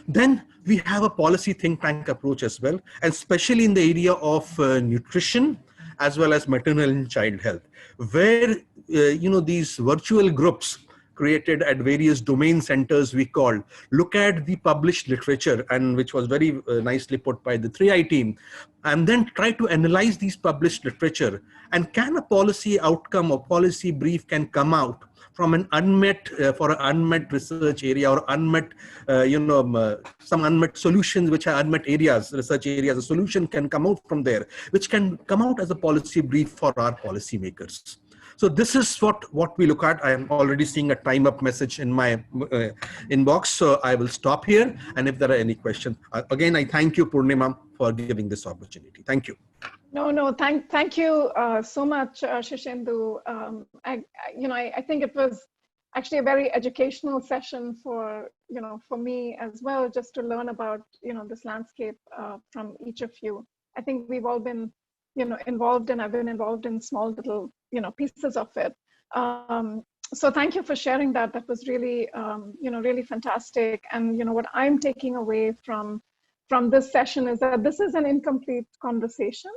Then we have a policy think tank approach as well, and especially in the area of nutrition as well as maternal and child health, where these virtual groups created at various domain centers we called, look at the published literature, and which was very nicely put by the 3I team, and then try to analyze these published literature, and can a policy outcome or policy brief can come out from an unmet research area, or some unmet solutions which are unmet areas, research areas. A solution can come out from there, which can come out as a policy brief for our policymakers. So this is what we look at. I am already seeing a time up message in my inbox, so I will stop here. And if there are any questions, again, I thank you, Purnima, for giving this opportunity. Thank you. No, thank you so much, Shirshendu. I think it was actually a very educational session for me as well, just to learn about this landscape from each of you. I think we've all been involved, and I've been involved in small little pieces of it. So thank you for sharing that. That was really really fantastic. And what I'm taking away from this session is that this is an incomplete conversation.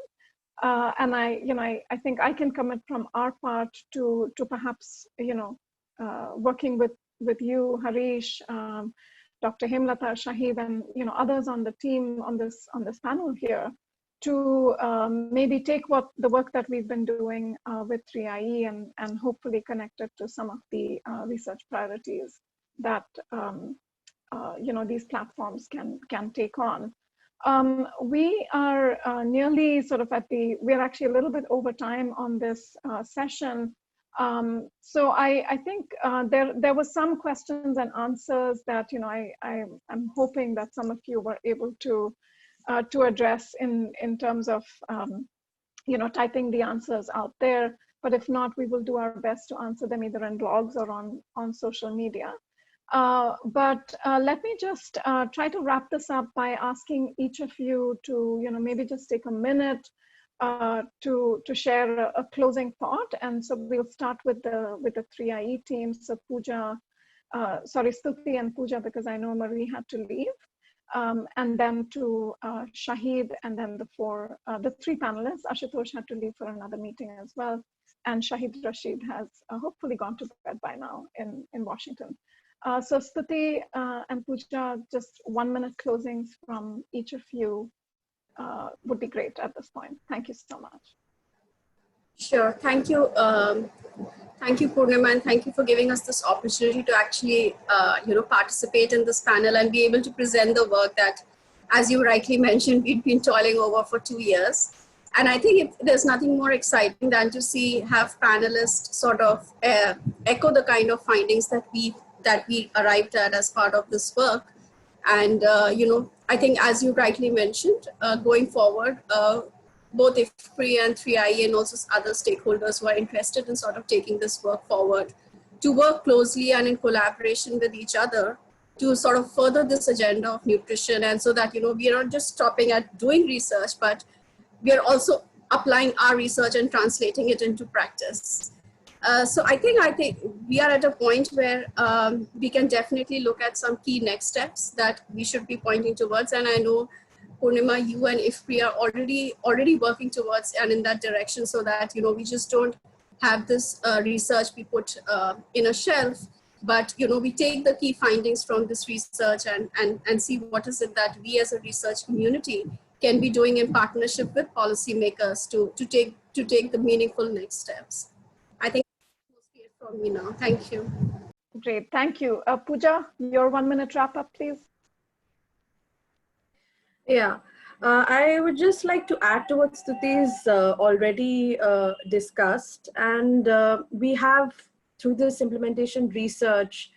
And I think I can commit from our part to perhaps working with you, Harish, Dr. Hemalatha, Shahid, and others on the team on this panel here, to maybe take the work that we've been doing with 3IE and hopefully connect it to some of the research priorities that these platforms can take on. We are nearly sort of we're actually a little bit over time on this session. So I think there were some questions and answers that I'm hoping that some of you were able to address in terms of typing the answers out there. But if not, we will do our best to answer them either in blogs or on social media. But let me just try to wrap this up by asking each of you to maybe just take a minute to share a closing thought. And so we'll start with the 3IE team. So Stuti and Pooja, because I know Marie had to leave. And then to Shahid, and then the three panelists. Ashutosh had to leave for another meeting as well. And Shahid Rashid has hopefully gone to bed by now in Washington. So Stuti and Pooja, just 1 minute closings from each of you would be great at this point. Thank you so much. Sure. Thank you. Thank you, Purnima, and thank you for giving us this opportunity to actually, participate in this panel and be able to present the work that, as you rightly mentioned, we've been toiling over for 2 years. And I think there's nothing more exciting than to have panelists sort of echo the kind of findings that we arrived at as part of this work. And, I think as you rightly mentioned, going forward, both IFPRI and 3IE and also other stakeholders who are interested in sort of taking this work forward, to work closely and in collaboration with each other to sort of further this agenda of nutrition. And so that, we are not just stopping at doing research, but we are also applying our research and translating it into practice. So I think we are at a point where we can definitely look at some key next steps that we should be pointing towards. And I know, Purnima, you and IFPRI are already working towards and in that direction, so that we just don't have this research be put in a shelf, but we take the key findings from this research and see what is it that we as a research community can be doing in partnership with policymakers to take the meaningful next steps. I think that's mostly it from me now. Thank you. Great, thank you. Pooja, your 1 minute wrap up, please. Yeah, I would just like to add to what Stuti's already discussed. And we have, through this implementation research,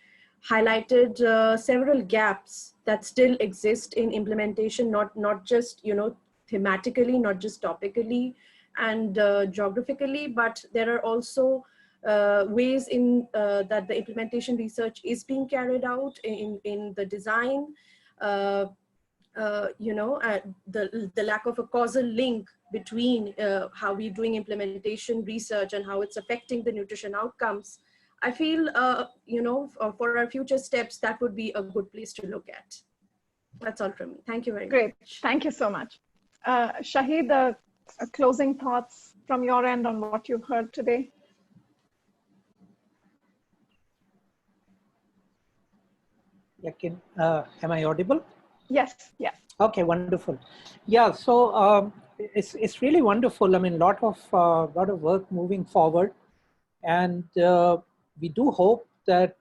highlighted several gaps that still exist in implementation, not just, thematically, not just topically and geographically, but there are also ways in that the implementation research is being carried out in the design, the lack of a causal link between how we're doing implementation research and how it's affecting the nutrition outcomes. I feel, for our future steps, that would be a good place to look at. That's all from me. Thank you very much. Great. Thank you so much. Shahid, closing thoughts from your end on what you've heard today? Am I audible? Yes, yes. Okay, wonderful. Yeah, so it's really wonderful. I mean, lot of work moving forward, and we do hope that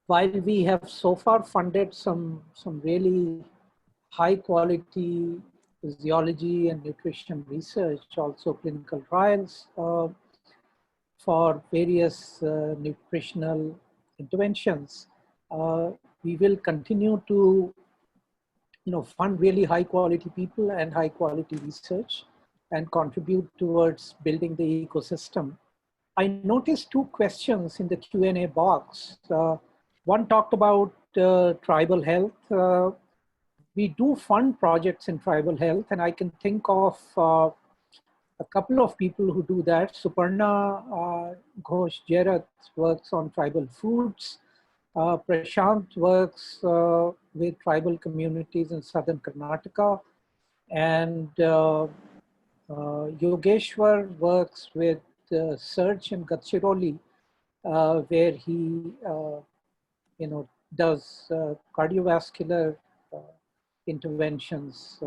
while we have so far funded some really high quality physiology and nutrition research, also clinical trials for various nutritional interventions, we will continue to fund really high quality people and high quality research and contribute towards building the ecosystem. I noticed 2 questions in the Q&A box. One talked about tribal health. We do fund projects in tribal health, and I can think of a couple of people who do that. Suparna Ghosh Jerath works on tribal foods. Prashant works with tribal communities in southern Karnataka, and Yogeshwar works with Search in Gadchiroli, where he does cardiovascular interventions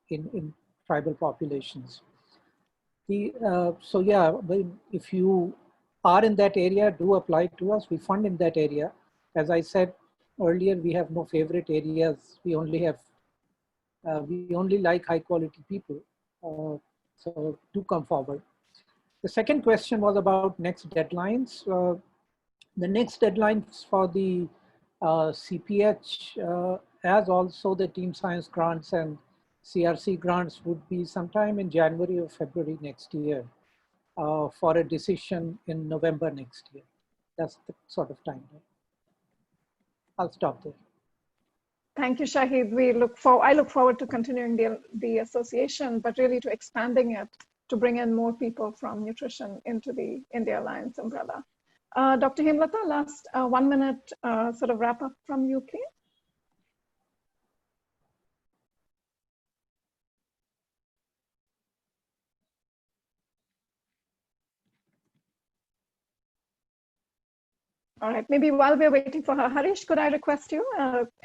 in tribal populations. So yeah, if you are in that area, do apply to us. We fund in that area. As I said earlier, we have no favorite areas. We only have, we only like high quality people. So do come forward. The second question was about next deadlines. The next deadlines for the CPH, as also the team science grants and CRC grants, would be sometime in January or February next year. For a decision in November next year. That's the sort of timeline. I'll stop there. Thank you, Shahid. I look forward to continuing the association, but really to expanding it to bring in more people from nutrition into the Alliance umbrella. Dr. Hemalatha, last 1 minute sort of wrap up from you, please. All right, maybe while we're waiting for her, Harish, could I request you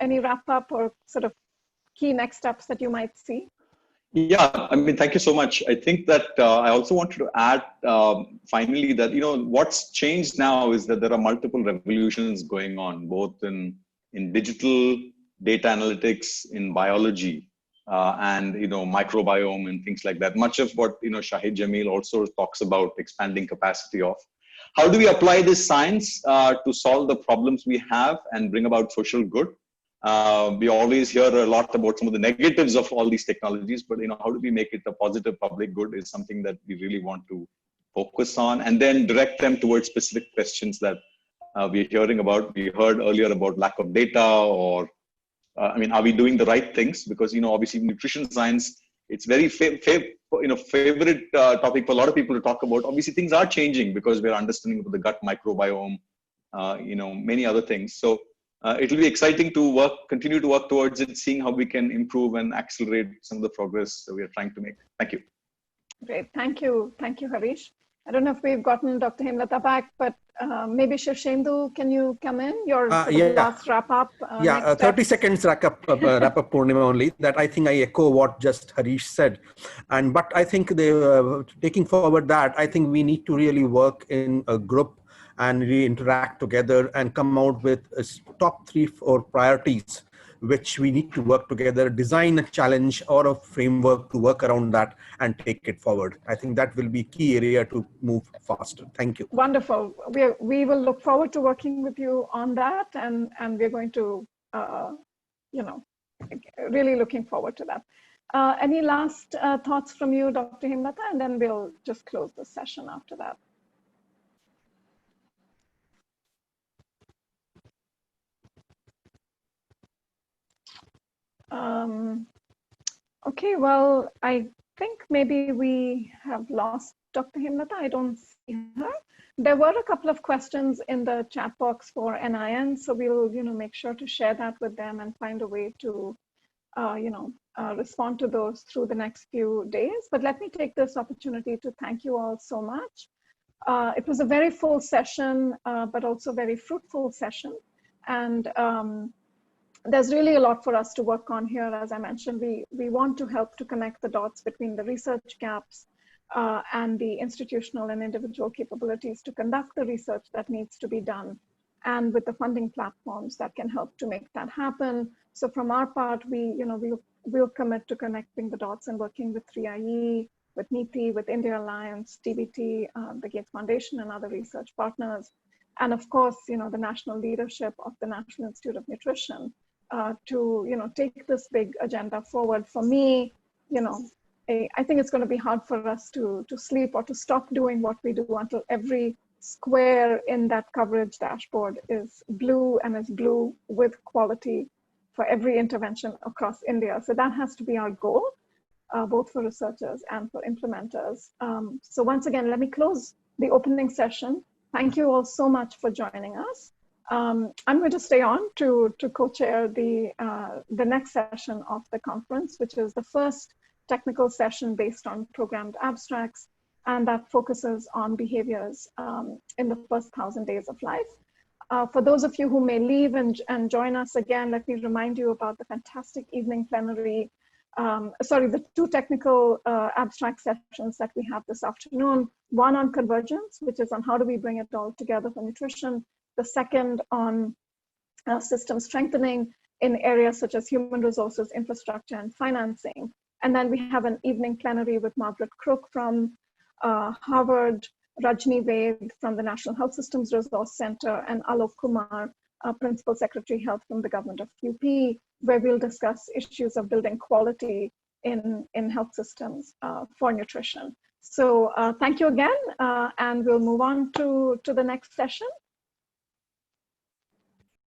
any wrap up or sort of key next steps that you might see? Yeah, I mean, thank you so much. I think that I also wanted to add finally that, what's changed now is that there are multiple revolutions going on, both in digital data analytics, in biology, and, microbiome and things like that. Much of what, Shahid Jameel also talks about expanding capacity of. How do we apply this science to solve the problems we have and bring about social good? We always hear a lot about some of the negatives of all these technologies, but how do we make it a positive public good is something that we really want to focus on, and then direct them towards specific questions that we're hearing about. We heard earlier about lack of data, or are we doing the right things? Because obviously nutrition science, it's very favorite topic for a lot of people to talk about. Obviously things are changing because we're understanding about the gut microbiome, many other things. So it will be exciting to continue to work towards it, seeing how we can improve and accelerate some of the progress that we are trying to make. Thank you. Great, thank you, Harish. I don't know if we've gotten Dr. Hemalatha back, but maybe Shirshendu, can you come in? Your last wrap up. 30 seconds wrap up, Purnima only. That I think I echo what just Harish said, but I think taking forward that, I think we need to really work in a group and we interact together and come out with top 3-4 priorities, which we need to work together, design a challenge or a framework to work around that and take it forward. I think that will be a key area to move faster. Thank you. Wonderful. We will look forward to working with you on that, and we're going to, really looking forward to that. Any last thoughts from you, Dr. Hemalatha, and then we'll just close the session after that. Okay, well, I think maybe we have lost Dr. Hemalatha. I don't see her. There were a couple of questions in the chat box for NIN, so we'll make sure to share that with them and find a way to respond to those through the next few days. But let me take this opportunity to thank you all so much. It was a very full session, but also very fruitful session, and there's really a lot for us to work on here. As I mentioned, we want to help to connect the dots between the research gaps and the institutional and individual capabilities to conduct the research that needs to be done, and with the funding platforms that can help to make that happen. So from our part, we'll commit to connecting the dots and working with 3IE, with NITI, with India Alliance, DBT, the Gates Foundation, and other research partners. And of course, the national leadership of the National Institute of Nutrition to take this big agenda forward. For me, I think it's going to be hard for us to sleep or to stop doing what we do until every square in that coverage dashboard is blue, and is blue with quality for every intervention across India. So that has to be our goal, both for researchers and for implementers. So once again, let me close the opening session. Thank you all so much for joining us. I'm going to stay on to co-chair the next session of the conference, which is the first technical session based on programmed abstracts, and that focuses on behaviors in the first 1,000 days of life. For those of you who may leave and join us again, let me remind you about the fantastic evening plenary, the 2 technical abstract sessions that we have this afternoon. One on convergence, which is on how do we bring it all together for nutrition. The second on system strengthening in areas such as human resources, infrastructure, and financing. And then we have an evening plenary with Margaret Crook from Harvard, Rajni Ved from the National Health Systems Resource Center, and Alok Kumar, Principal Secretary Health from the Government of UP, where we'll discuss issues of building quality in health systems for nutrition. So thank you again, and we'll move on to the next session.